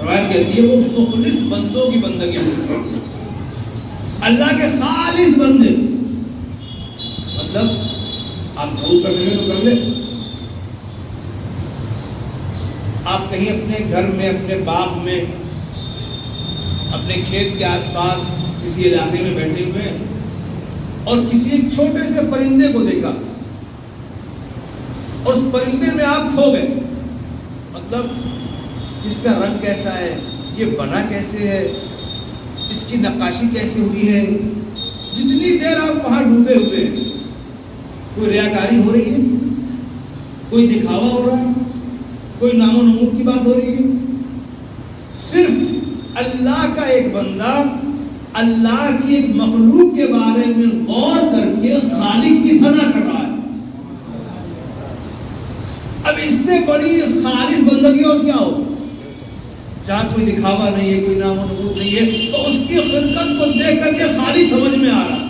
روایت کہتی ہے وہ مخلص بندوں کی بندگی ہوتی ہے، اللہ کے خالص بندے۔ مطلب آپ ضرور کر سکیں تو کر لیں، آپ کہیں اپنے گھر میں، اپنے باغ میں اپنے کھیت کے آس پاس کسی علاقے میں بیٹھے ہوئے ہیں اور کسی ایک چھوٹے سے پرندے کو دیکھا، اس پرندے میں آپ کھو گئے. مطلب اس کا رنگ کیسا ہے، یہ بنا کیسے ہے، اس کی نقاشی کیسے ہوئی ہے. جتنی دیر آپ وہاں ڈوبے ہوئے ہیں، کوئی ریاکاری ہو رہی ہے، کوئی دکھاوا ہو رہا ہے، کوئی نام و نمود کی بات ہو رہی ہے. صرف اللہ کا ایک بندہ اللہ کی ایک مخلوق کے بارے میں غور کر کے خالق کی ثنا کر رہا ہے. اب اس سے بڑی خالص بندگی اور کیا ہو، جہاں کوئی دکھاوا نہیں ہے، کوئی نام و نمود نہیں ہے، تو اس کی خلقت کو دیکھ کر کے خالق سمجھ میں آ رہا،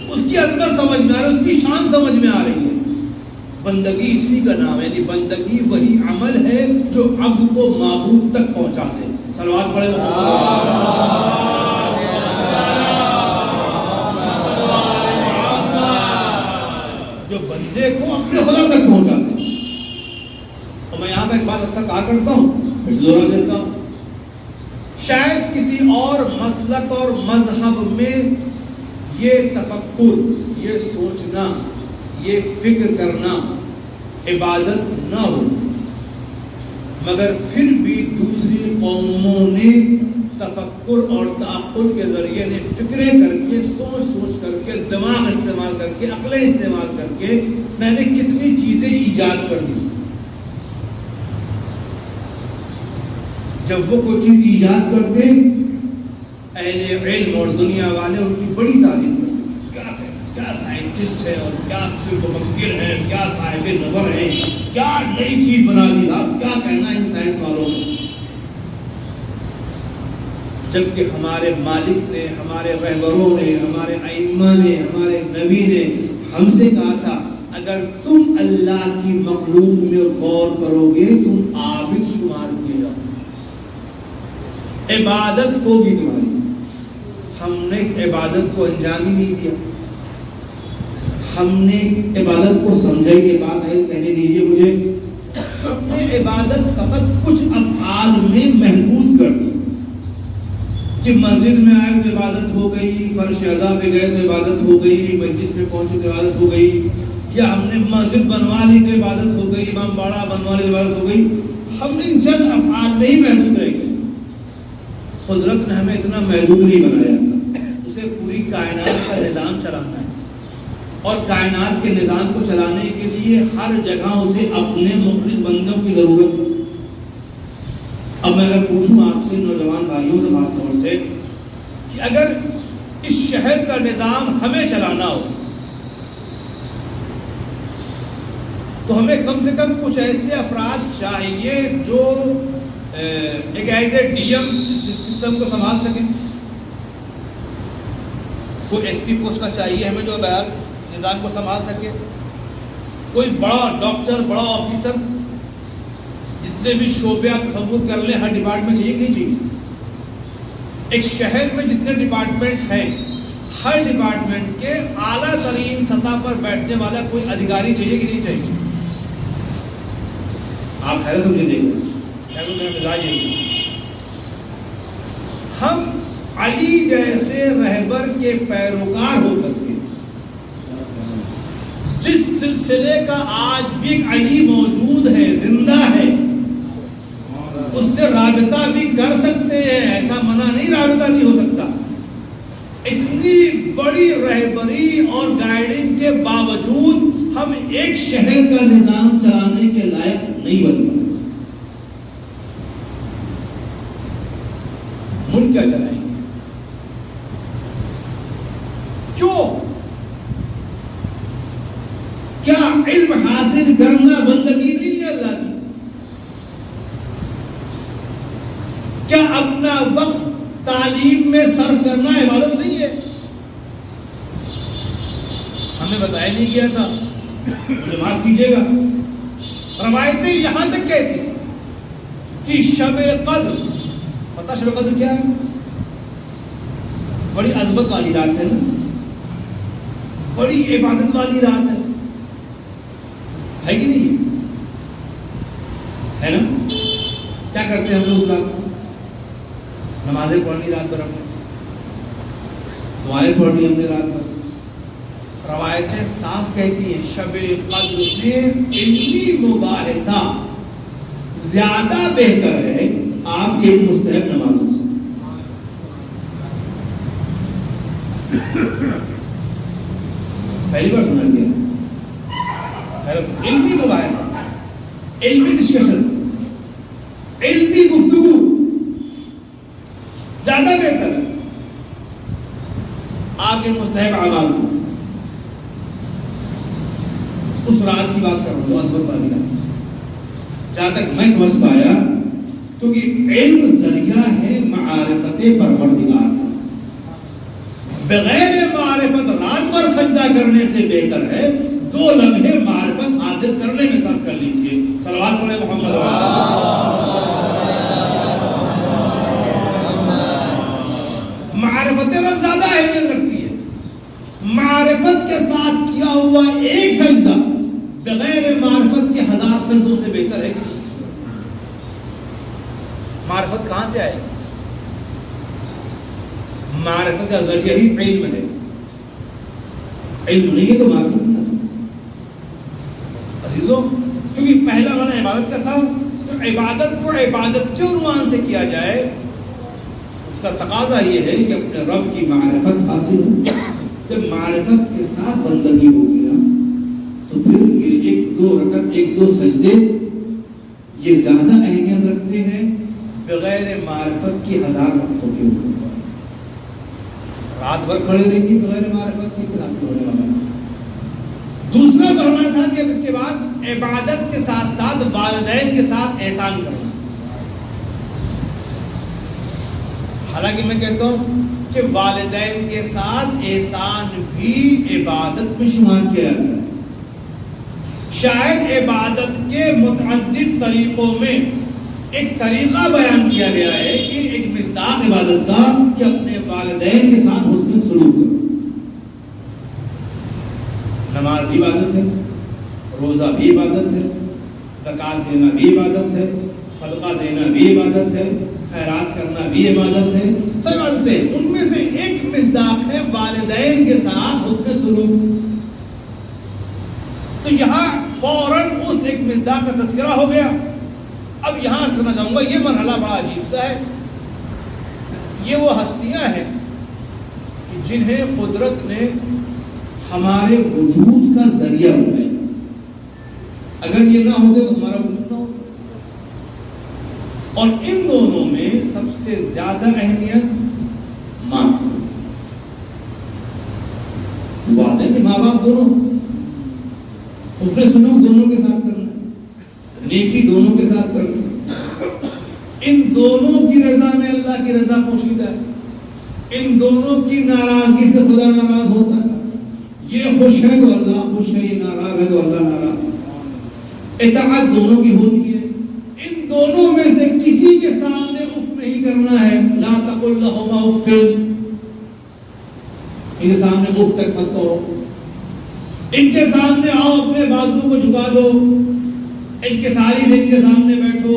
اس کی عظمت سمجھ میں آ رہی ہے، اس کی شان سمجھ میں آ رہی ہے. بندگی اسی کا نام ہے. یعنی بندگی وہی عمل ہے جو عبد کو معبود تک پہنچا دے. صلوات پڑھے جو بندے کو اپنے خدا تک پہنچا دے. اور میں یہاں پہ ایک بات اکثر کہا کرتا ہوں، پھر دوہرا دیتا ہوں، شاید کسی اور مسلک اور مذہب میں یہ تفکر، یہ سوچنا، یہ فکر کرنا عبادت نہ ہو، مگر پھر بھی دوسری قوموں نے تفکر اور تعقل کے ذریعے نے فکریں کر کے، سوچ سوچ کر کے، دماغ استعمال کر کے، عقلیں استعمال کر کے میں نے کتنی چیزیں ایجاد کر دی. جب وہ کوئی چیز ایجاد کرتے، اہل علم اور دنیا والے ان کی بڑی تعریف کرتے، کیا سائنٹسٹ ہے اور کیا مفکر ہے، کیا صاحب نظر ہے، کیا نئی چیز بنا دی. آپ کیا کہنا ان سائنس والوں نے؟ جبکہ ہمارے مالک نے، ہمارے رہبروں نے، ہمارے ائمہ نے، ہمارے نبی نے ہم سے کہا تھا اگر تم اللہ کی مخلوق میں غور کرو گے تم عابد شمار کیے جاؤ، عبادت ہوگی تمہاری. ہم نے اس عبادت کو انجام ہی نہیں دیا. ہم نے اس عبادت کو سمجھا ہی. یہ بات ہے، کہنے دیجیے مجھے، ہم نے عبادت فقط کچھ افعال میں محدود کر دی کہ مسجد میں آئے تو عبادت ہو گئی، فرش اعضاء پہ گئے تو عبادت ہو گئی، مجلس میں پہنچے تو عبادت ہو گئی، یا ہم نے مسجد بنوا لی تو عبادت ہو گئی، امام باڑہ بنوا لی عبادت ہو گئی. ہم نے چند افعال نہیں محدود رہ گئے. قدرت نے ہمیں اتنا محدود نہیں بنایا تھا. اسے پوری کائنات کا نظام چلانا ہے اور کائنات کے نظام کو چلانے کے لیے ہر جگہ اسے اپنے مخلص بندوں کی ضرورت ہے. اب میں اگر پوچھوں آپ سے، نوجوان بھائیوں سے خاص طور سے، کہ اگر اس شہر کا نظام ہمیں چلانا ہو تو ہمیں کم سے کم کچھ ایسے افراد چاہیے جو ایک ایز اے ڈی ایم اس سسٹم کو سنبھال سکیں. کوئی ایس پی پوسٹ کا چاہیے ہمیں جو نظام کو سنبھال سکے. کوئی بڑا ڈاکٹر، بڑا آفیسر، جتنے بھی شعبے آپ تصور کر لیں، ہر ڈپارٹمنٹ چاہیے کہ نہیں چاہیے. ایک شہر میں جتنے ڈپارٹمنٹ ہیں، ہر ڈپارٹمنٹ کے اعلیٰ ترین سطح پر بیٹھنے والا کوئی ادھیکاری چاہیے کہ نہیں چاہیے. آپ حیرت سمجھے دیکھیں، ہم علی جیسے رہبر کے پیروکار ہو کر کے جس سلسلے کا آج بھی علی موجود ہے، زندہ ہے، اس سے رابطہ بھی کر سکتے ہیں. ایسا منع نہیں، رابطہ نہیں ہو سکتا. اتنی بڑی رہبری اور گائیڈنگ کے باوجود ہم ایک شہر کا نظام چلانے کے لائق نہیں بن پائے. ملک کیا چلائیں گے؟ کیوں؟ کیا علم حاصل کرنا بندگی نہیں ہے اللہ کی؟ کیا اپنا وقت تعلیم میں صرف کرنا عبادت نہیں ہے؟ ہمیں بتایا نہیں گیا تھا، مجھے معاف کیجیے گا. روایتیں یہاں تک کہتی کہ شب قدر، پتہ شب قدر کیا ہے؟ بڑی عظمت والی رات ہے نا، بڑی عبادت والی رات ہے کہ نہیں؟ ہے نا؟ کیا کرتے ہیں ہم لوگ اس رات کو؟ نمازیں پڑھنی رات بھر ہم نے، دعائیں پڑھنی ہم نے رات بھر. روایتیں صاف کہتی ہیں شب قدر میں علمی مباحثہ زیادہ بہتر ہے آپ کے مستحب نمازوں سے. پہلی بار سنا گیا علمی مباحثہ، علمی ڈسکشن، علمی گفتگو زیادہ بہتر ہے آپ کے مستحب اعمال سے. اس رات کی بات کر رہا ہوں اصبر والی رات، جہاں تک میں سمجھ پایا کیونکہ علم ذریعہ ہے معارفت پروردگار کا. بغیر معرفت رات پر سجدہ کرنے سے بہتر ہے 2 لمحے معرفت حاصل کرنے میں صرف کر لیجیے. صلوات پڑھیں محمد. معرفت رب زیادہ اہمیت رکھتی ہے. معرفت کے ساتھ کیا ہوا ایک سجدہ بغیر معرفت کے 1000 سجدوں سے بہتر ہے. معرفت کہاں سے آئے؟ معرفت کا ذریعہ ہی علم ہے. علم نہیں ہے تو معرفت نہیں آ سکتی عزیزوں. کیونکہ پہلا والا عبادت کا تھا، تو عبادت کو عبادت کے عنوان سے کیا جائے اس کا تقاضا یہ ہے کہ اپنے رب کی معرفت حاصل ہو. جب معرفت کے ساتھ بندگی ہوگی نا تو پھر یہ 1-2 رکعت 1-2 سجدے یہ زیادہ اہمیت رکھتے ہیں بغیر معرفت کی 1000 رکعتوں کے اوپر. رات بھر کھڑے رہیں گی بغیر معرفت کی کوئی حاصل ہونے والا. دوسرا فرمایا تھا کہ اب اس کے بعد عبادت کے ساتھ ساتھ والدین کے ساتھ احسان کرنا. حالانکہ میں کہتا ہوں کہ والدین کے ساتھ احسان بھی عبادت میں شمار کیا جاتا ہے. شاید عبادت کے متعدد طریقوں میں ایک طریقہ بیان کیا گیا ہے کہ ایک مصداق عبادت کا کہ اپنے والدین کے ساتھ حسن سلوک کرو. نماز بھی عبادت ہے، روزہ بھی عبادت ہے، زکات دینا بھی عبادت ہے، صدقہ دینا بھی عبادت ہے، خیرات کرنا بھی عبادت ہے. سب عبادتیں ہیں. ان میں سے ایک مصداق ہے والدین کے ساتھ حسن سلوک. تو یہاں فوراً اس ایک مصداق کا تذکرہ ہو گیا. اب یہاں سنا چاہوں گا یہ مرحلہ بڑا عجیب سا ہے. یہ وہ ہستیاں ہیں جنہیں قدرت نے ہمارے وجود کا ذریعہ بنایا. اگر یہ نہ ہوتے تو ہمارا وجود نہ ہوتا. اور ان دونوں میں سب سے زیادہ اہمیت ماں کی. والدین کے ماں باپ دونوں، حسن سلوک دونوں کے ساتھ کرنا، نیکی دونوں کے ساتھ کرنا. ان دونوں کی رضا میں اللہ کی رضا پوشیدہ ہے. ان دونوں کی ناراضگی سے خدا ناراض ہوتا ہے. یہ خوش ہے تو اللہ خوش ہے، یہ ناراض ہے تو اللہ ناراض ہے. اطاعت دونوں کی ہونی ہے. ان دونوں میں سے کسی کے سامنے اف نہیں کرنا ہے. لا تقل لهما اف، ان کے سامنے اف تک مت کہو. ان کے سامنے آؤ اپنے بازو کو جھکا دو، ان کے ساری سے ان کے سامنے بیٹھو.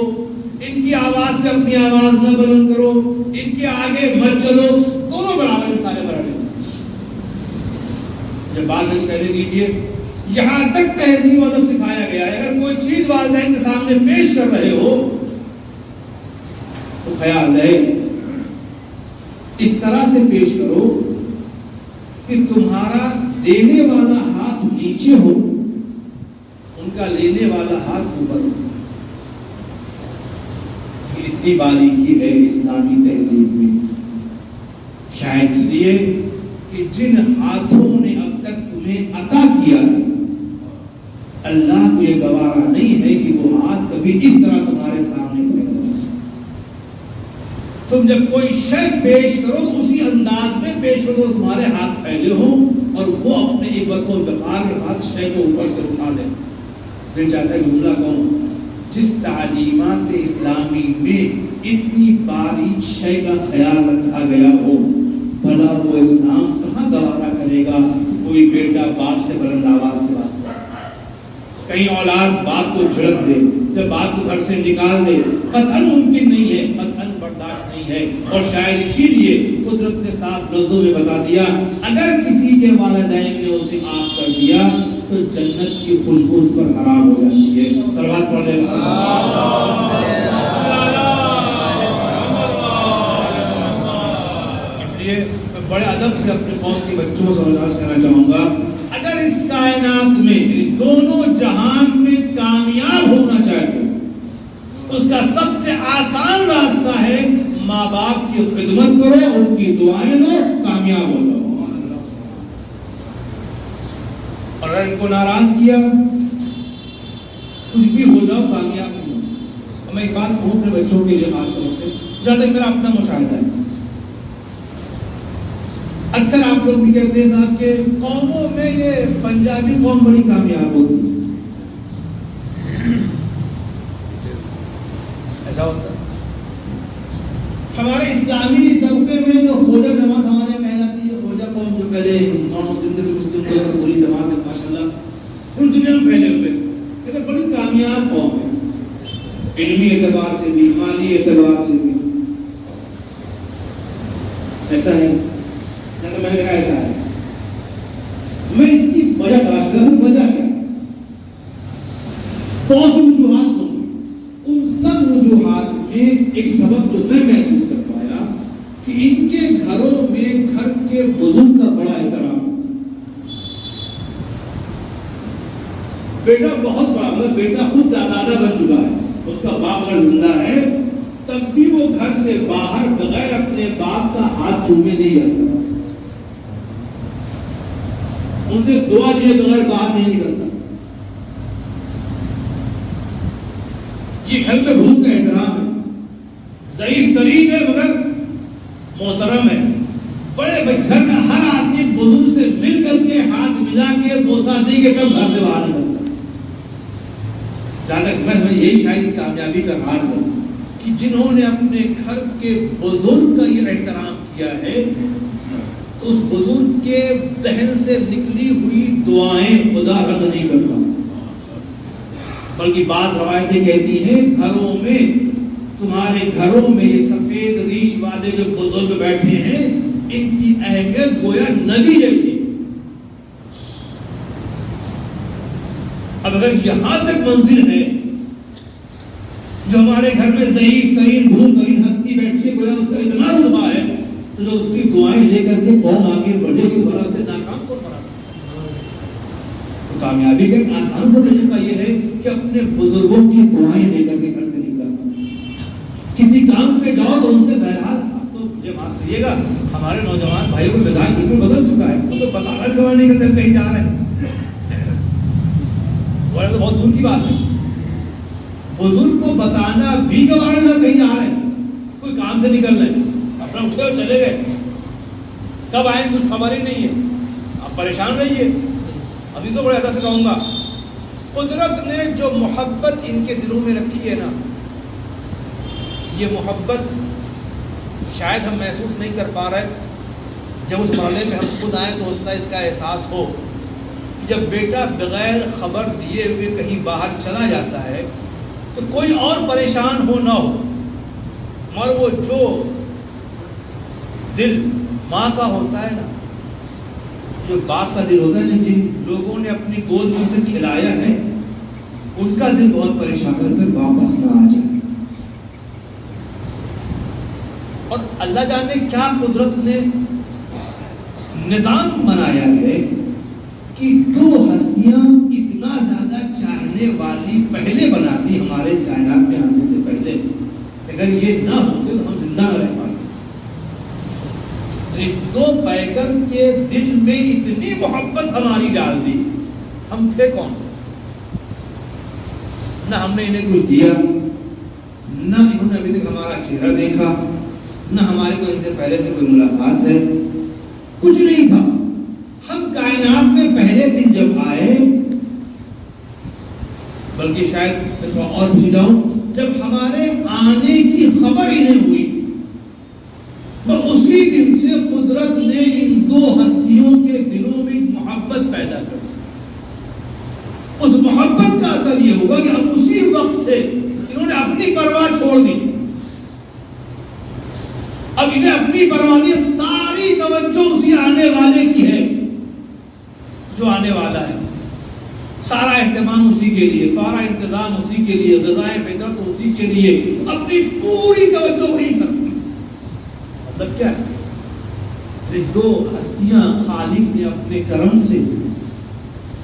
ان کی آواز پہ اپنی آواز نہ بلند کرو. ان کے آگے مت چلو. دونوں برابر ہیں، سارے برابر ہیں. جب بات کہنے دیجیے یہاں تک تہذیب ادب سکھایا گیا ہے. اگر کوئی چیز والدین کے سامنے پیش کر رہے ہو تو خیال رہے اس طرح سے پیش کرو کہ تمہارا دینے والا ہاتھ نیچے ہو، ان کا لینے والا ہاتھ اوپر ہو. اتنی باریکی ہے اسلامی تہذیب میں. شاید اس لیے کہ جن ہاتھوں نے اب تک تمہیں عطا کیا ہے اللہ کو یہ گوارا نہیں ہے کہ وہ ہاتھ کبھی اس طرح تمہارے سامنے کرے گا. تم جب کوئی شے پیش کرو تو اسی انداز میں پیش کرو تمہارے ہاتھ پھیلے ہوں اور وہ اپنے عبادت و وقار کے ہاتھ شے کو اوپر سے اٹھا لیں. دل چاہتا ہے جملہ کہوں، جس تعلیمات اسلامی میں اتنی باریک شے کا خیال رکھا گیا ہو، بھلا وہ اسلام کہاں گوارا کرے گا کوئی بیٹا باپ سے بلند آواز سے بات کرے، کہیں اولاد باپ کو جھڑک دے، جب باپ کو گھر سے نکال دے. قطعاً ممکن نہیں ہے، قطعاً برداشت نہیں ہے. اور شاید اسی لیے قدرت نے صاف لفظوں میں بتا دیا اگر کسی کے والدین نے اسے معاف کر دیا تو جنت کی خوشبو اس پر حرام ہو جاتی ہے. صلوات پڑھ لیں. اس لیے میں بڑے ادب سے اپنے قوم کے بچوں سے عرض کرنا چاہوں گا اگر اس کائنات میں دونوں جہان میں کامیاب ہونا چاہتے اس کا سب سے آسان راستہ ہے ماں باپ کی خدمت کرو, ان کی دعائیں لو, کامیاب ہو جاؤ. اور اگر ان کو ناراض کیا کچھ بھی ہو جاؤ, کامیاب نہیں ہو. اور میں ایک بات کہوں اپنے بچوں کے لیے خاص طور سے, جہاں تک میرا اپنا مشاہدہ ہے, اکثر آپ لوگ بھی کہتے ہیں صاحب کہ قوموں میں یہ پنجابی قوم بڑی کامیاب ہوتی ہے. ایسا ہوتا ہے. ہمارے اسلامی طبقے میں جو خوجہ جماعت ہمارے کہلاتی ہے, خوجہ قوم جو پہلے نان مسلم تھے, مسلم پوری جماعت ہے ماشاءاللہ, پوری دنیا میں پھیلے ہوئے, یہ تو بڑی کامیاب قوم ہے علمی اعتبار سے بھی, مالی اعتبار سے بھی. ایسا ہے میں نے کہا ایسا ہے. میں اس کی وجہ تلاش کر رہا ہوں. وجہ کیا؟ بہت سی وجوہات ہوتی ہیں, ان سب وجوہات میں ایک سبب جو میں محسوس کر پایا کہ ان کے گھروں میں گھر کے بزرگ کا بڑا احترام. بیٹا بہت بڑا, مطلب بیٹا خود دادا بن چکا ہے, اس کا باپ اگر زندہ ہے تب بھی وہ گھر سے باہر بغیر اپنے باپ کا ہاتھ چھونے نہیں جاتا, ان سے دعا لیے بغیر باہر نہیں نکلتا. یہ گھر میں بھوک کا احترام ہے, ضعیف ترین ہے مگر محترم ہے. بڑے گھر کا ہر آدمی بزرگ سے مل کر کے ہاتھ ملا کے بوسہ دے کے کب گھر سے باہر نکلتا. جہاں تک میں یہی شاید کامیابی کا راز ہے کہ جنہوں نے اپنے گھر کے بزرگ کا یہ احترام کیا ہے, اس بزرگ کے دہن سے نکلی ہوئی دعائیں خدا رد نہیں کرتا, بلکہ بعض روایتیں کہتی ہیں گھروں میں, تمہارے گھروں میں یہ سفید ریش والے جو بزرگ بیٹھے ہیں ان کی اہمیت گویا نبی جیسی. اب اگر یہاں تک منزل ہے جو ہمارے گھر میں ضعیف ترین بھوک ترین ہستی بیٹھی ہے, گویا اس کا اتنا رتبہ ہے تو جو اس کی دعائیں لے کر کے قوم آگے بڑھے گی تو بڑا سے ناکام کو بڑھا. تو کامیابی کا ایک آسان سا طریقہ یہ ہے کہ اپنے بزرگوں کی دعائیں لے کر کے گھر سے نکلا. کسی کام پہ جاؤ تو ان سے بہرحال, آپ تو مجھے معاف کریے گا, ہمارے نوجوان بھائیوں کا مزاج بالکل بدل چکا ہے, وہ تو بتانا بھی نہیں کرتے کہیں جا رہے ہیں, وہ تو بہت دور کی بات ہے. بزرگ کو بتانا بھی گوارا نہیں کہیں جا رہے ہیں, کوئی کام سے نکل رہے ہیں, اپنا اٹھے اور چلے گئے, کب آئیں کچھ خبر ہی نہیں ہے. آپ پریشان رہیے. ابھی تو بڑے ادب سے کہوں گا, قدرت نے جو محبت ان کے دلوں میں رکھی ہے نا, یہ محبت شاید ہم محسوس نہیں کر پا رہے. جب اس مرحلے میں ہم خود آئیں تو اس کا احساس ہو. جب بیٹا بغیر خبر دیے ہوئے کہیں باہر چلا جاتا ہے تو کوئی اور پریشان ہو نہ ہو, مگر وہ جو دل ماں کا ہوتا ہے نا, جو باپ کا دل ہوتا ہے نا, جن لوگوں نے اپنی گود میں سے کھلایا ہے ان کا دل بہت پریشان رہتا ہے واپس نہ آ جائے. اور اللہ جانے کیا قدرت نے نظام بنایا ہے کہ دو ہستیاں اتنا زیادہ چاہنے والی پہلے بنا دی ہمارے اس کائنات میں آنے سے پہلے. اگر یہ نہ ہوتے تو ہم زندہ نہ رہ پاتے. دو بیگم کے دل میں اتنی محبت ہماری ڈال دی, ہم تھے کون؟ نہ ہم نے انہیں کچھ دیا, نہ انہوں نے ابھی تک ہمارا چہرہ دیکھا, نہ ہمارے کو ان سے پہلے سے کوئی ملاقات ہے, کچھ نہیں تھا. ہم کائنات میں پہلے دن جب آئے, بلکہ شاید اور بھی جاؤں, جب ہمارے آنے کی خبر ہی نہیں ہوئی, اسی دن سے قدرت نے ان دو ہستیوں کے دلوں میں محبت پیدا کر دی. اس محبت کا اثر یہ ہوگا کہ ہم اسی وقت سے انہوں نے اپنی پرواہ چھوڑ دی, اب انہیں اپنی پرواہ نہیں، اب ساری توجہ اسی آنے والے کی ہے جو آنے والا ہے، سارا اہتمام اسی کے لیے، سارا انتظام اسی کے لیے، غذائیں فطرت اسی کے لیے، اپنی پوری توجہ وہی کرتی ہے۔ مطلب کیا ہے؟ یہ دو ہستیاں خالق نے اپنے کرم سے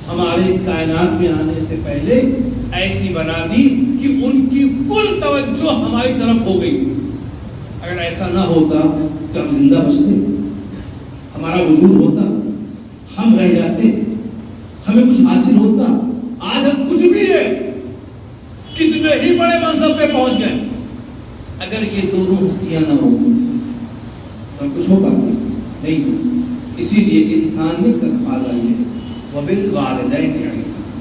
ہمارے اس کائنات میں آنے سے پہلے ایسی بنا دی کہ ان کی کل توجہ ہماری طرف ہو گئی۔ اگر ایسا نہ ہوتا تو ہم زندہ بچتے، ہمارا وجود ہوتا، ہم رہ جاتے، ہمیں کچھ حاصل ہوتا۔ آج ہم کچھ بھی ہے، کتنے ہی بڑے منصب پہ پہنچ گئے، اگر یہ دونوں ہستیاں نہ ہوں تو ہم کچھ ہو پاتے نہیں۔ اسی لیے انسانیت کا تقاضا یہ ہے وَبِالْوَالِدَيْنِ إِحْسَانًا،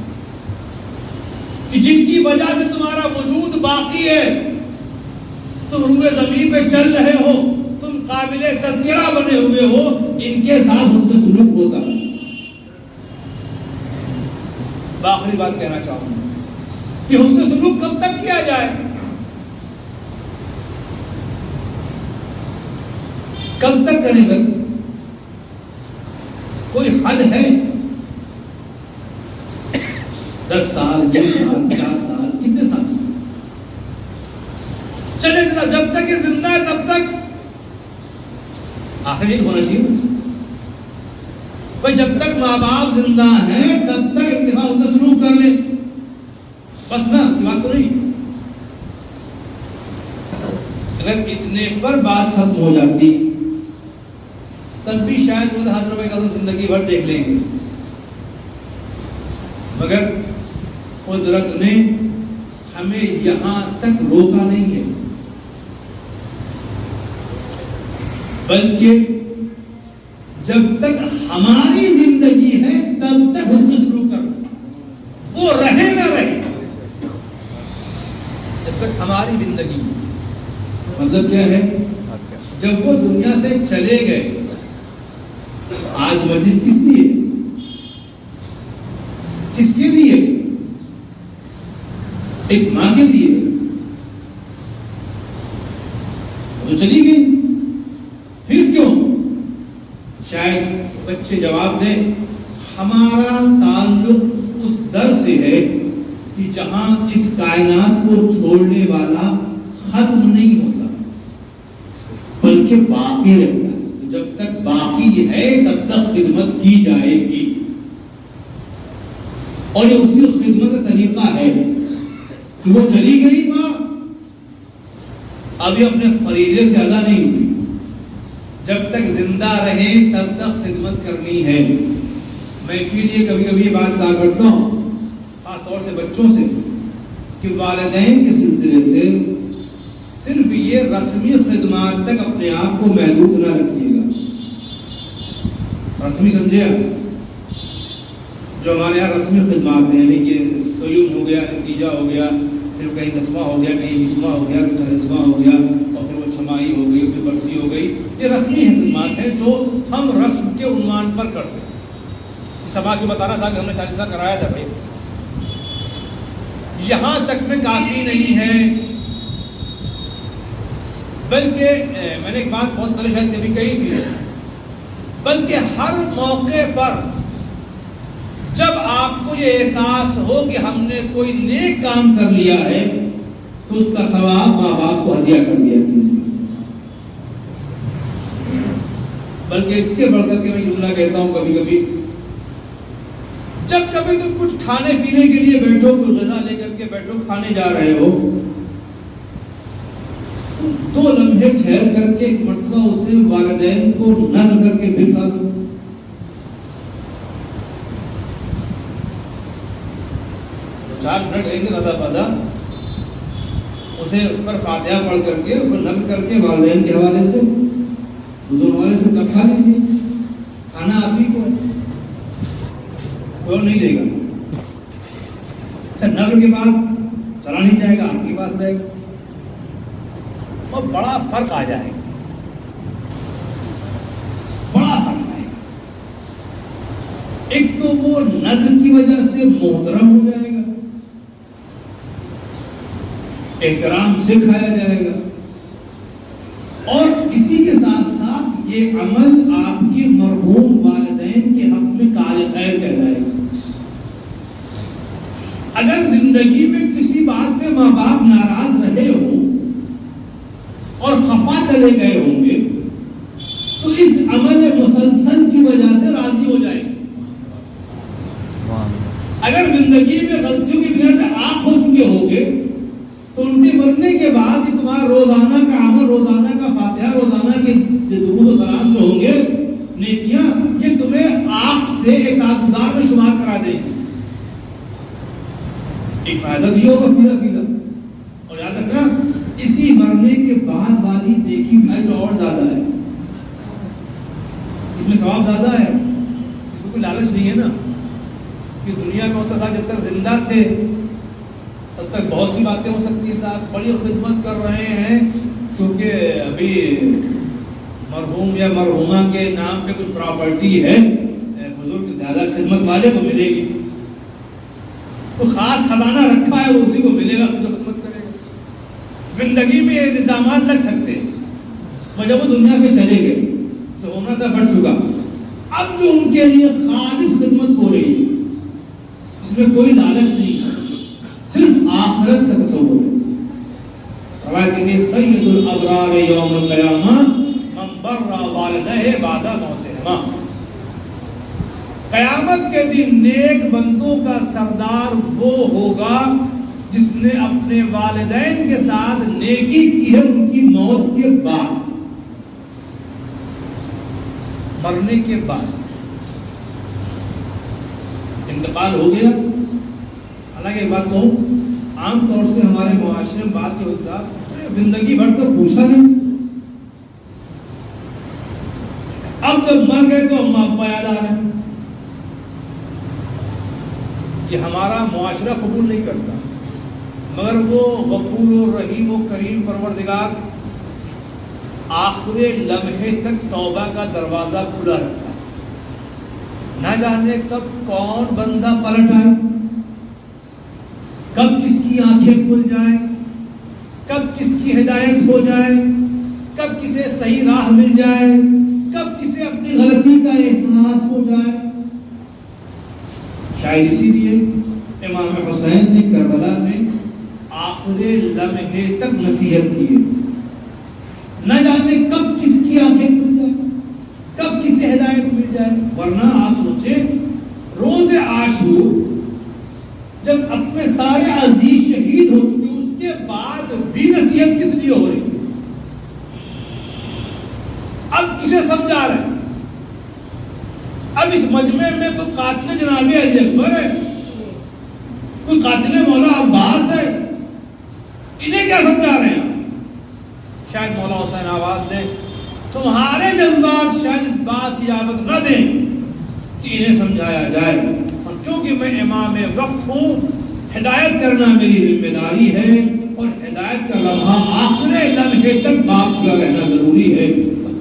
کہ جن کی وجہ سے تمہارا وجود باقی ہے، تم روئے زمین پہ چل رہے ہو، تم قابل تذکرہ بنے ہوئے ہو، ان کے ساتھ حسن سلوک ہوتا۔ آخری بات کہنا چاہوں گا کہ حسن سلوک کب تک کیا جائے؟ کب تک کریں بھائی؟ کوئی حد ہے؟ 10 سال 20 سال 50 سال کتنے سال چلے، جب تک یہ زندہ ہے تب تک آخر یہ ہونا چاہیے بھائی، جب تک ماں باپ زندہ ہیں تب تک انتہا ان سے سلوک کر لیں، بس نا، بات تو نہیں۔ اگر اتنے پر بات ختم ہو جاتی تب بھی شاید وہ 1000 روپے کا زندگی بھر دیکھ لیں گے، مگر قدرت نے ہمیں یہاں تک روکا نہیں ہے، بلکہ جب تک ہماری زندگی ہے تب تک حسن سلوک کرو، وہ رہے نہ رہے، جب تک ہماری زندگی۔ مطلب کیا ہے؟ جب وہ دنیا سے چلے گئے، آج مجلس کس لیے؟ کس کے لیے؟ ایک ماں کے لیے، وہ چلی گئی، پھر کیوں؟ شاید بچے جواب دیں، ہمارا تعلق اس در سے ہے کہ جہاں اس کائنات کو چھوڑنے والا ختم نہیں ہوتا بلکہ باقی رہتا ہے، جب تک باقی ہے تب تک خدمت کی جائے گی، اور یہ اسی خدمت کا طریقہ ہے کہ وہ چلی گئی ماں، ابھی اپنے فریضے سے ادا نہیں ہوئی، جب تک زندہ رہے تب تک خدمت کرنی ہے۔ میں اسی لیے کبھی کبھی یہ بات کہا کرتا ہوں، خاص طور سے بچوں سے، کہ والدین کے سلسلے سے صرف یہ رسمی خدمات تک اپنے آپ کو محدود نہ رکھیے گا۔ رسمی سمجھے آپ؟ جو ہمارے یہاں رسمی خدمات ہیں، یعنی کہ سیوم ہو گیا، نتیجہ ہو گیا، پھر کہیں 10واں ہو گیا، کہیں 20واں ہو گیا، کہیں 40واں ہو گیا، اور پھر وہ چھمائی ہو گئی، پھر برسی ہو گئی، یہ رسمی خدمات ہیں جو ہم رسم کے عنوان پر کرتے ہیں۔ سماج کو بتانا تھا کہ ہم نے 40 سال کرایا تھا بھائی، یہاں تک میں کافی نہیں ہے، بلکہ میں نے ایک بات بہت پہلے شاید کبھی کہی تھی، بلکہ ہر موقع پر جب آپ کو یہ احساس ہو کہ ہم نے کوئی نیک کام کر لیا ہے تو اس کا ثواب ماں باپ کو ہدیہ کر دیا کیجیے۔ بلکہ اس کے بڑھ کر کے میں جملہ کہتا ہوں کبھی کبھی، جب کبھی تم کچھ کھانے پینے کے لیے بیٹھو، کوئی غذا لے کر کے بیٹھو، کھانے جا رہے ہو، 2 لمحے ٹھہر کر کے ایک مرتبہ اسے والدین کو نظر کر کے پھر کھا دو۔ 4 منٹ لیں گے غذا پادا، اسے اس پر فاتحہ پڑھ کر کے، اسے نم کر کے والدین کے حوالے سے، حضور والے سے کب کھا لیجیے، کھانا آپ ہی کو ہے، کوئی نہیں دے گا۔ اچھا، نظر کے بعد چلا نہیں جائے گا، آپ کے پاس رہے گا، اور بڑا فرق آ جائے گا، بڑا فرق آئے گا۔ ایک تو وہ نظر کی وجہ سے محترم ہو جائے گا، احترام سے کھایا جائے گا، اور اس اسی کے ساتھ ساتھ یہ عمل آپ کے مرحوم والدین کے حق میں کار خیر کہلائے گا۔ اگر زندگی میں کسی بات پہ ماں باپ ناراض رہے ہوں اور خفا چلے گئے ہوں گے تو اس عمل مسلسل کی وجہ سے راضی ہو جائے گے۔ اگر زندگی میں غلطیوں کی بنا پہ آپ ہو چکے ہوں گے تو ان کے مرنے کے بعد تمہارا روزانہ کا عمل، روزانہ کا فاتحہ، روزانہ کے درود و سلام جو ہوں گے، نیکیاں، یہ تمہیں آنکھ سے اطاعت گزار میں شمار کرا دیں گے۔ ایک فائدہ یہ ہوگا فیدہ، اور یاد رکھنا اسی مرنے کے بعد والی نیکی اجر اور زیادہ ہے، اس میں ثواب زیادہ ہے۔ اس کو کوئی لالچ نہیں ہے نا کہ دنیا میں ہوتا تھا جب تک زندہ تھے تب تک بہت سی باتیں ہو سکتی ہیں، صاحب بڑی خدمت کر رہے ہیں کیونکہ ابھی مرحوم یا مرحومہ کے نام پہ کچھ پراپرٹی ہے، بزرگ زیادہ خدمت والے کو ملے گی، تو خاص خزانہ رکھا ہے وہ اسی کو ملے گا جو خدمت کرے گا۔ زندگی میں یہ نظامات لگ سکتے ہیں، اور جب وہ دنیا میں چلے گئے تو عمر تک بڑھ چکا، اب جو ان کے لیے خالص خدمت ہو رہی ہے اس میں کوئی لالچ نہیں، صرف آخرت کا تصور ہے۔ روایت کہتے ہیں سید الابرار یوم القیامہ من بر والدہ بعد موتہما، قیامت کے دن نیک بندوں کا سردار وہ ہوگا جس نے اپنے والدین کے ساتھ نیکی کی ہے ان کی موت کے بعد، مرنے کے بعد۔ انتقال ہو گیا، حالانکہ ایک بات کہوں، عام طور سے ہمارے معاشرے میں بات یہ ہوتا ہے زندگی بھر تو پوچھا نہیں، اب جب مر گئے تو اماں ابا یاد آ رہے ہیں۔ یہ ہمارا معاشرہ قبول نہیں کرتا، مگر وہ غفور و رحیم و کریم پروردگار آخر لمحے تک توبہ کا دروازہ کھلا رکھتا ہے، نہ جانے کب کون بندہ پلٹ آئے، کب کس کی آنکھیں کھل جائیں، کب کس کی ہدایت ہو جائے، کب کسے صحیح راہ مل جائے، کب کسے اپنی غلطی کا احساس ہو جائے۔ شاید اسی لیے امام حسین نے کربلا میں آخر لمحے تک نصیحت کی ہے، نہ جانے کب کس کی آنکھیں کھل جائے، کب کسے ہدایت مل جائے۔ ورنہ آپ سوچیں روز عاشور جب اپنے سارے عزیز شہید ہو چکے اس کے بعد بھی نصیحت کس لیے ہو رہی، اب کسے سمجھا رہے ہیں؟ اب اس مجمع میں کوئی قاتل جناب علی اکبر ہے، کوئی قاتل مولا عباس ہے، انہیں کیا سمجھا رہے ہیں؟ شاید مولا حسین آواز دیں، تمہارے جذبات شاید اس بات کی اجازت نہ دیں کہ انہیں سمجھایا جائے، اور کیونکہ میں امام وقت ہوں، ہدایت کرنا میری ذمہ داری ہے، اور ہدایت کا لمحہ آخر لمحے تک باب کھلا رہنا ضروری ہے۔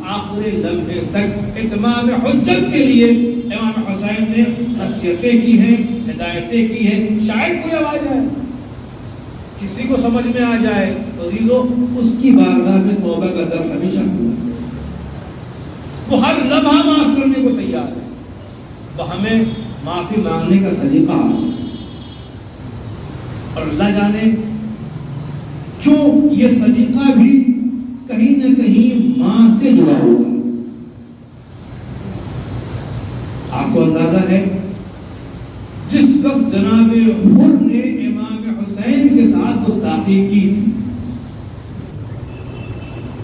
آخر لمحے تک اتمام حجت کے لیے امام حسین نے نصیحتیں کی ہیں، ہدایتیں کی ہیں۔ شاید کوئی آواز آئے، کسی کو سمجھ میں آ جائے تو عزیزو اس کی بارگاہ میں توبہ کا در ہمیشہ کھلا ہے، وہ ہر لمحہ معاف کرنے کو تیار ہے، تو ہمیں معافی مانگنے کا سلیقہ آ جائے، اور اللہ جانے کیوں یہ سلیقہ بھی کہیں نہ کہیں ماں سے جڑا ہوگا۔ آپ کو اندازہ ہے جس وقت جناب حر نے امام حسین کے ساتھ گستاخی کی تھی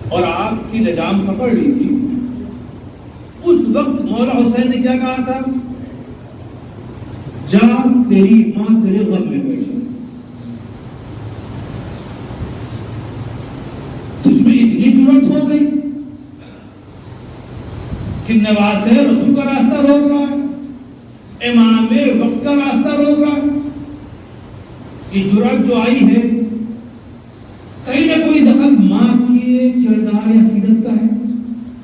اور آپ کی لجام پکڑ لی تھی، اس وقت مولا حسین نے کیا کہا تھا؟ جا تیری ماں تیرے غم میں بیٹھی، تجھ میں اتنی جرأت ہو گئی کہ نواز رسول کا راستہ روک رہا ہے، امام وقت کا راستہ روک رہا ہے۔ یہ جرأت جو آئی ہے کہیں نہ کوئی دخل ماں کے کردار یا سیرت کا ہے۔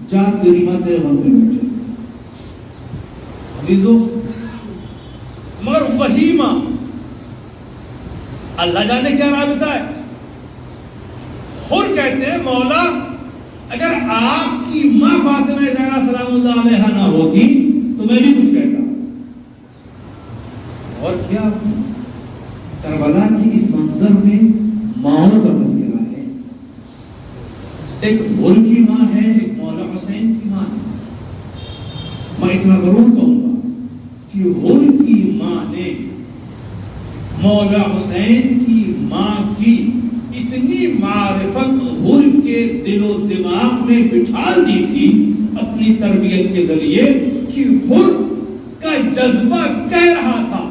جا تیری ماں تیرے غم میں بیٹھے، عزیزو مگر وہی ماں، اللہ جانے کیا رابطہ ہے۔ خود کہتے ہیں مولا اگر آپ کی ماں فاطمہ زہرا سلام اللہ علیہا نہ ہوتی تو میں بھی کچھ کہتا. اور کیا کربلا کی اس منظر میں ماؤں کا تذکرہ ہے. ایک حر کی ماں ہے, ایک مولا حسین کی ماں ہے. میں اتنا ضرور کہوں گا کہ حر کی ماں نے مولا حسین کی ماں کی اتنی معرفت حر کے دل و دماغ میں بٹھا دی تھی اپنی تربیت کے ذریعے کہ حر کا جذبہ کہہ رہا تھا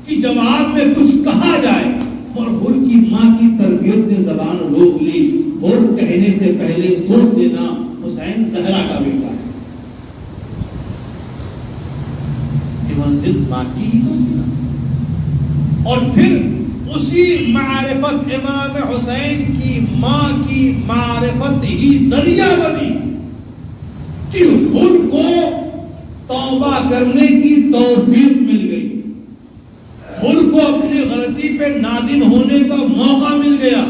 کہ جواب میں کچھ کہا جائے, اور حر کی ماں کی تربیت نے زبان روک لی. حر کہنے سے پہلے سوچ دینا حسین زہرا کا بیٹا ہے. یہ منزل ماں کی ہی ہوتی ہے. اور پھر اسی معرفت امام حسین کی ماں کی معرفت ہی ذریعہ بنی کہ حر کو توبہ کرنے کی توفیق مل گئی. حر کو اپنی غلطی پہ نادم ہونے کا موقع مل گیا.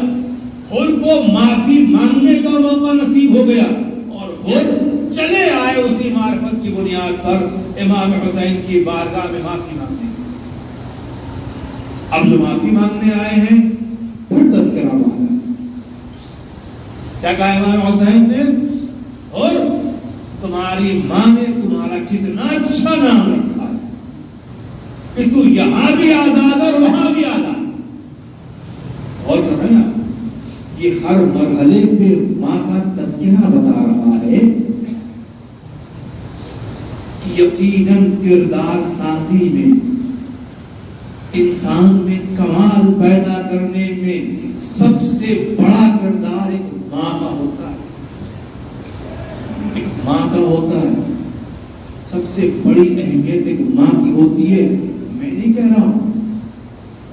حر کو معافی مانگنے کا موقع نصیب ہو گیا. اور حر چلے آئے اسی معرفت کی بنیاد پر امام حسین کی بارگاہ میں معافی مانگنے. اب جو معافی مانگنے آئے ہیں پھر تذکرہ مانگا. کیا کہا امام حسین نے؟ اور تمہاری ماں نے تمہارا کتنا اچھا نام رکھا ہے کہ تو یہاں بھی آزاد اور وہاں بھی آزاد. اور کر رہے ہیں یہ ہر مرحلے پہ ماں کا تذکرہ بتا رہا ہے کہ یقیناً کردار سازی میں, انسان میں کمال پیدا کرنے میں سب سے بڑا کردار ایک ماں کا ہوتا ہے. ایک ماں کا ہوتا ہے. سب سے بڑی اہمیت ایک ماں کی ہوتی ہے. میں نہیں کہہ رہا ہوں,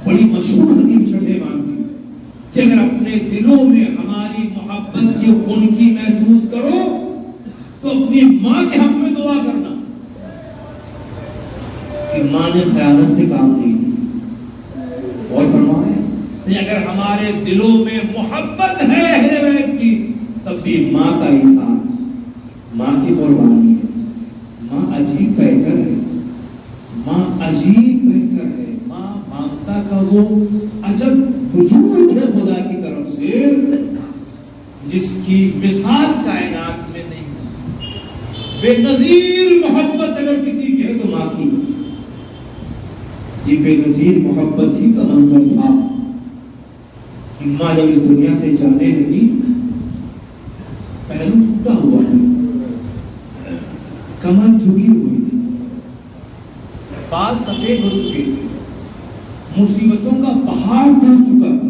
بڑی مشہور حدیث چھٹے ماں کی کہ اگر اپنے دلوں میں ہماری محبت کی خنکی محسوس کرو تو اپنی ماں کے حق میں دعا کرنا کہ ماں نے خیانت سے کام نہیں کی. اور فرمایا اگر ہمارے دلوں میں محبت ہے اہل بیت کی تب بھی ماں کا احسان, ماں کی قربانی ہے. ماں عجیب بہتر ہے, ماں عجیب بہتر ہے. ماں ممتا کا وہ عجب وجود ہے خدا کی طرف سے جس کی مثال کائنات میں نہیں. بے نظیر محبت اگر کسی کی ہے تو ماں کی. یہ بے نظیر محبت ہی کا منظر تھا کہ ماں جب اس دنیا سے جانے لگی پہلو ٹوٹا ہوا ہے, کمر جھکی ہوئی تھی, بال سفید ہو چکے تھے, مصیبتوں کا پہاڑ ٹوٹ چکا تھا.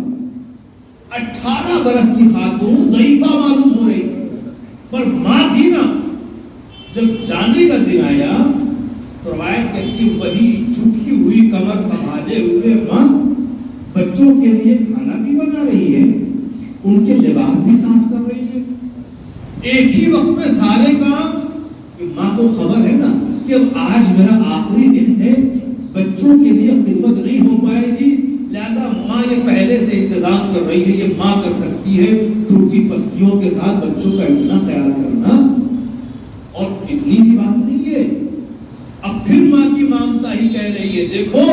18 برس کی خاتون ضعیفہ معلوم ہو رہی تھی, پر ماں تھی نا. جب جانے کا دن آیا تو روایت کہتی وہی جھکی ہوئی کمر سنبھالے ہوئے ماں بچوں کے لیے کھانا بھی بنا رہی ہے, ان کے لباس بھی صاف کر رہی ہے. ایک ہی وقت میں سارے کام. ماں کو خبر ہے نا کہ اب آج میرا آخری دن ہے, بچوں کے لیے خدمت نہیں ہو پائے گی, لہذا ماں یہ پہلے سے انتظام کر رہی ہے. یہ ماں کر سکتی ہے ٹوٹی پستیوں کے ساتھ بچوں کا اتنا خیال کرنا. اور اتنی سی بات نہیں ہے, اب پھر ماں کی ممتا ہی کہہ رہی ہے دیکھو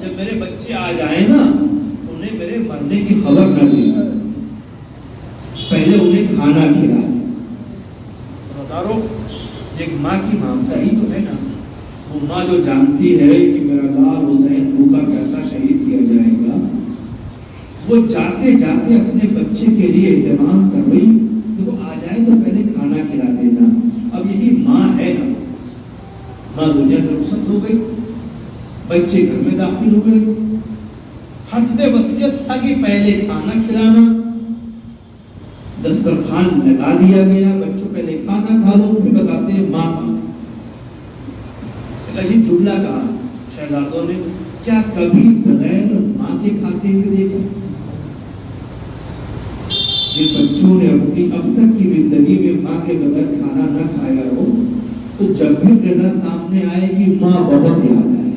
جب میرے بچے آ جائیں نا انہیں میرے مرنے کی خبر نہ دی, پہلے انہیں کھانا کھلائے. ایک ماں کی ممتا ہی تو ہے نا. وہ ماں جو جانتی ہے کہ میرا لال حسین بھوکا کیسا شہید کیا جائے گا, وہ جاتے جاتے اپنے بچے کے لیے اہتمام کر رہی کہ وہ آ جائے تو پہلے کھانا کھلا دینا. اب یہی ماں ہے نا. ماں دنیا سے رخصت ہو گئی, بچے گھر میں داخل ہو گئے, حسب وصیت تھا کہ پہلے کھانا کھلانا, دسترخوان لگا دیا گیا, بچوں پہلے کھانا کھا لو پھر بتاتے ہیں ماں کا. عجیب جملہ کہا شہزادوں نے, کیا کبھی بغیر ماں کے کھاتے ہوئے دیکھا؟ جن بچوں نے اپنی اب تک کی زندگی میں ماں کے بغیر کھانا نہ کھایا ہو تو جب بھی غذا سامنے آئے گی ماں بہت یاد آئے.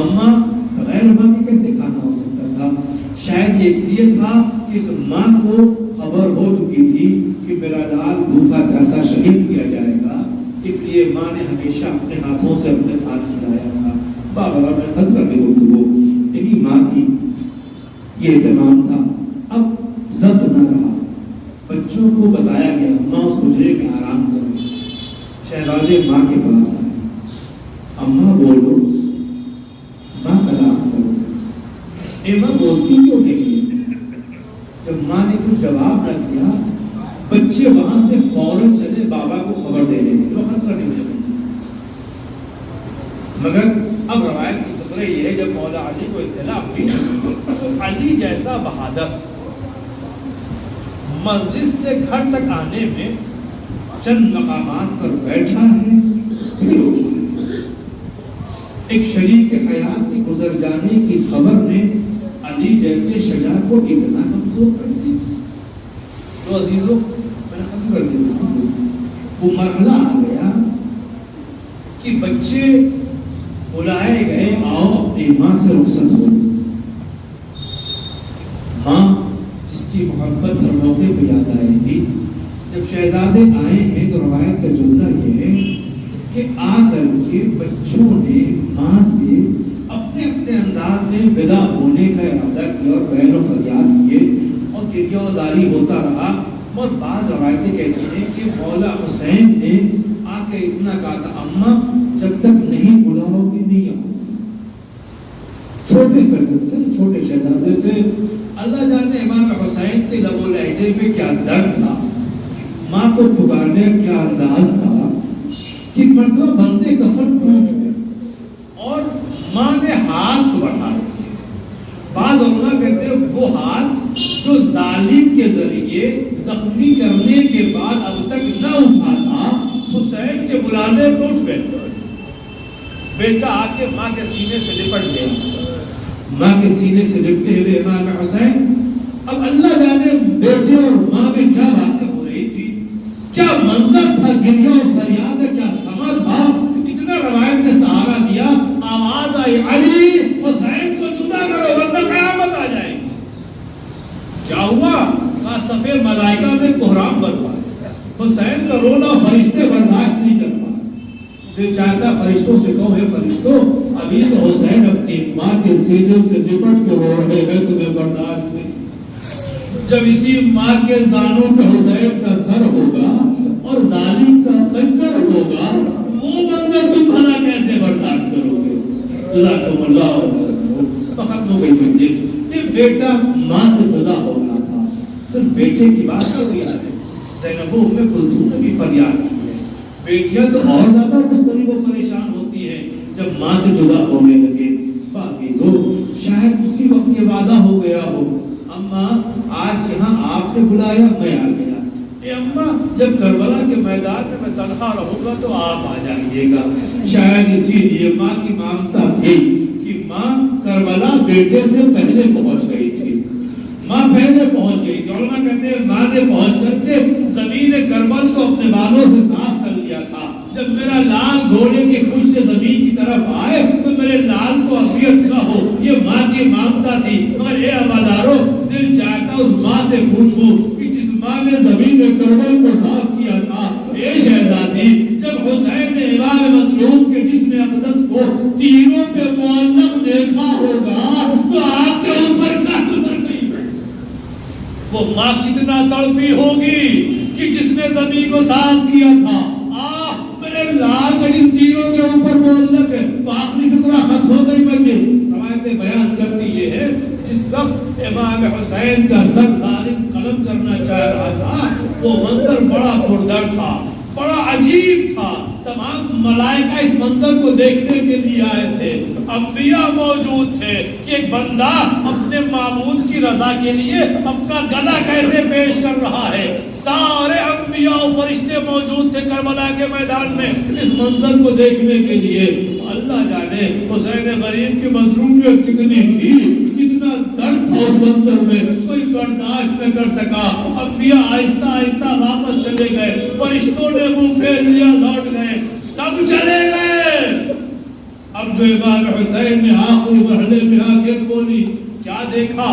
اماں بغیر ماں کے کیسے کھانا ہو سکتا تھا؟ شاید یہ اس لیے تھا کہ اس ماں کو خبر ہو چکی تھی کہ میرا لال بھوکا پیاسا شہید کیا جائے گا، اس لیے ماں نے ہمیشہ اپنے ہاتھوں سے اپنے ساتھ کھلایا تھا۔ بابا میں ختم کر دی گفتگو، یہی ماں تھی، یہ اہتمام تھا۔ اب ضبط نہ رہا، بچوں کو بتایا گیا ماں اس حجرے میں آرام کر رہی۔ شہزادے ماں کے پاس آئے، اماں بولو، ماں کلام کرو۔ ماں بولتی کیوں نہیں ہے؟ جب ماں نے کچھ جواب نہ کیا، بچے وہاں سے فوراً چلے بابا کو خبر دینے کے لیے، ختم کرنے کے لیے۔ مگر اب روایت کی فکر یہ ہے جب مولا علی کو اطلاع ہوئی تو علی جیسا بہادر مسجد سے گھر تک آنے میں چند مقامات پر بیٹھا ہے، پھر اٹھا ہے۔ ایک شریک حیات کے گزر جانے کی خبر نے علی جیسے شجاع کو اتنا کمزور کر دی۔ تو عزیزوں، میں نے ختم کر دیا، وہ مرحلہ آ گیا کہ بچے بلائے گئے، آؤ اپنی ماں سے رخصت ہو۔ ماں جس کی محبت ہر موقع پہ یاد آئے گی۔ جب شہزادے آئے ہیں تو روایت کا جملہ یہ ہے کہ آ کر کے بچوں نے ماں سے اپنے اپنے انداز میں ودا ہونے کا ارادہ کیا اور بہن و فریاد کیے اور گریہ وزاری ہوتا رہا۔ اور بعض روایتیں کہتی ہیں کہ مولا حسین نے آ کے اتنا کہا تھا، اماں جب تک نہیں بلاؤ گی نہیں آؤ۔ چھوٹے فرزند تھے، چھوٹے شہزادے تھے، اللہ جانے امام حسین کے لب و لہجے میں کیا درد تھا، ماں کو پکارنے کا کیا انداز تھا کہ مرتبہ بندے کفن ٹوٹ گئے اور ماں نے ہاتھ بڑھائے۔ بعض علماء کہتے ہیں وہ ہاتھ جو ظالم کے ذریعے زخمی کرنے کے بعد اب تک نہ اٹھا تھا، حسین کے بلانے کو اٹھ گئے۔ بیٹا آ کے ماں کے سینے سے لپٹ گیا، ماں کے سینے سے لپٹے ہوئے امام حسین۔ اب اللہ جانے بیٹے اور ماں میں کیا باتیں ہو رہی تھی، کیا منظر تھا، گریہ و فریاد کا کیا سما تھا۔ اتنا روایت نے سہارا دیا، آواز آئی، علی حسین کو جدا کرو ورنہ قیامت آ جائے گی۔ کیا ہوا؟ کہا صفے ملائکہ میں کوہرام برپا ہے، حسین کا رونا فرشتے برداشت نہیں کر پائے۔ دل چاہتا فرشتوں سے کہو، ہے فرشتوں ابھی تو حسین اپنی ماں کے سینے سے لپٹ کے رو رہے ہیں، تمہیں برداشت نہیں۔ جب اسی ماں کے زانوں پہ حسین کا سر ہوگا اور ظالم کا خنجر ہوگا، وہ منظر تم بھلا کیسے برداشت کرو گے؟ اللہ فقط ہو گئی مجلس کہ بیٹا ماں سے جدا ہو رہا تھا۔ صرف بیٹے کی بات کر رہی ہے، زینب و ام کلثوم نے بھی فریاد کی ہے۔ بیٹیاں تو اور زیادہ مضطرب و پریشان ہوتی ہیں جب ماں سے جدا ہونے لگے۔ باقیزو شاید اسی وقت یہ وعدہ ہو گیا ہو، اماں آج یہاں آپ نے بلایا میں آ گیا، اے اماں جب کربلا کے میدان میں تنہا رہوں گا تو آپ آ جائیے گا۔ شاید اسی لیے ماں کی مامتا تھی کہ ماں کربلا بیٹے سے پہلے پہنچ گئی تھی، ماں پہلے پہنچ گئی تھی۔ علماء کہتے ہیں ماں نے پہنچ کر کے زمین کربل کو اپنے بالوں سے صاف کر لیا تھا۔ جب میرا لال گھوڑے کی پشت سے زمین کی طرف آئے تو میرے لال کو اذیت نہ ہو، یہ ماں کی مامتا تھی۔ مگر اے عوادارو، دل چاہتا اس ماں سے پوچھوں کہ جس ماں نے زمین کربل کو صاف کیا تھا، اے شہزادی جب حسین نے امام مظلوم کے جسم اقدس کو تیروں پہ معلق دیکھا ہوگا تو آپ کے اوپر کیا گزر گئی؟ وہ ماں کتنا تڑپی ہوگی کہ جس نے زمین کو صاف کیا تھا، میرے لال کا جس تیروں کے اوپر معلق ہے، تو آخری فکرہ ختم ہو گئی۔ بچے روایتیں بیان کرتی یہ ہے جس وقت امام حسین کا سر ظالم قلم کرنا چاہ رہا تھا، وہ منظر بڑا پردر تھا، بڑا عجیب تھا۔ تمام ملائکہ اس منظر کو دیکھنے کے لیے آئے تھے، انبیاء موجود تھے کہ ایک بندہ اپنے معبود کی رضا کے لیے اپنا گلا کیسے پیش کر رہا ہے۔ سارے انبیاء و فرشتے موجود تھے کربلا کے میدان میں اس منظر کو دیکھنے کے لیے۔ اللہ جانے حسین غریب کی مظلومیت کتنی تھی، کتنا درد تھا اس منظر میں، کوئی برداشت نہ کر سکا۔ انبیاء آہستہ آہستہ واپس چلے گئے، فرشتوں نے منہ پھیر لیا، لوٹ گئے، سب چلے گئے۔ اب جو امام حسین نے آخری مرحلے میں آ کے بولی، کیا دیکھا؟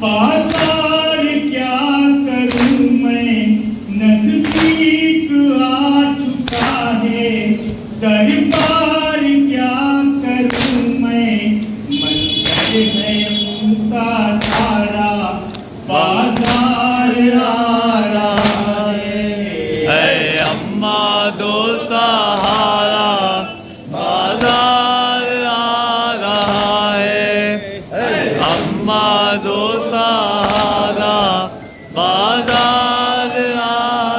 بازار کیا کروں میں نزدیک آ چکا ہے دربار کیا کروں میں منظر ہے منہ کا سارا بازار آ رہا ہے اے اماں دو سہارا بازار آ رہا ہے اماں دو سہارا بازار آ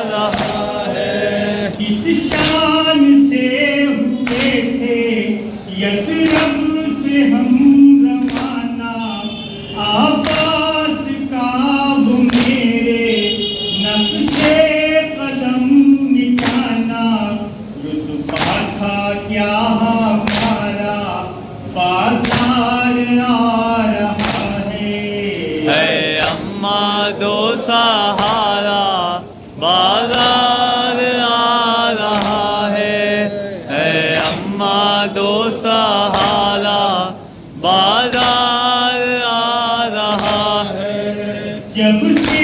رہا ہے کس شان سے ہوئے تھے یثرب سے ہم روانہ عباس کا وہ میرے نقش قدم مٹانا رتبہ تھا کیا ہمارا بازار آ رہا ہے اے اماں دو سہارا بازار آ رہا ہے اے اماں دو سہارا بازار آ رہا ہے جب سے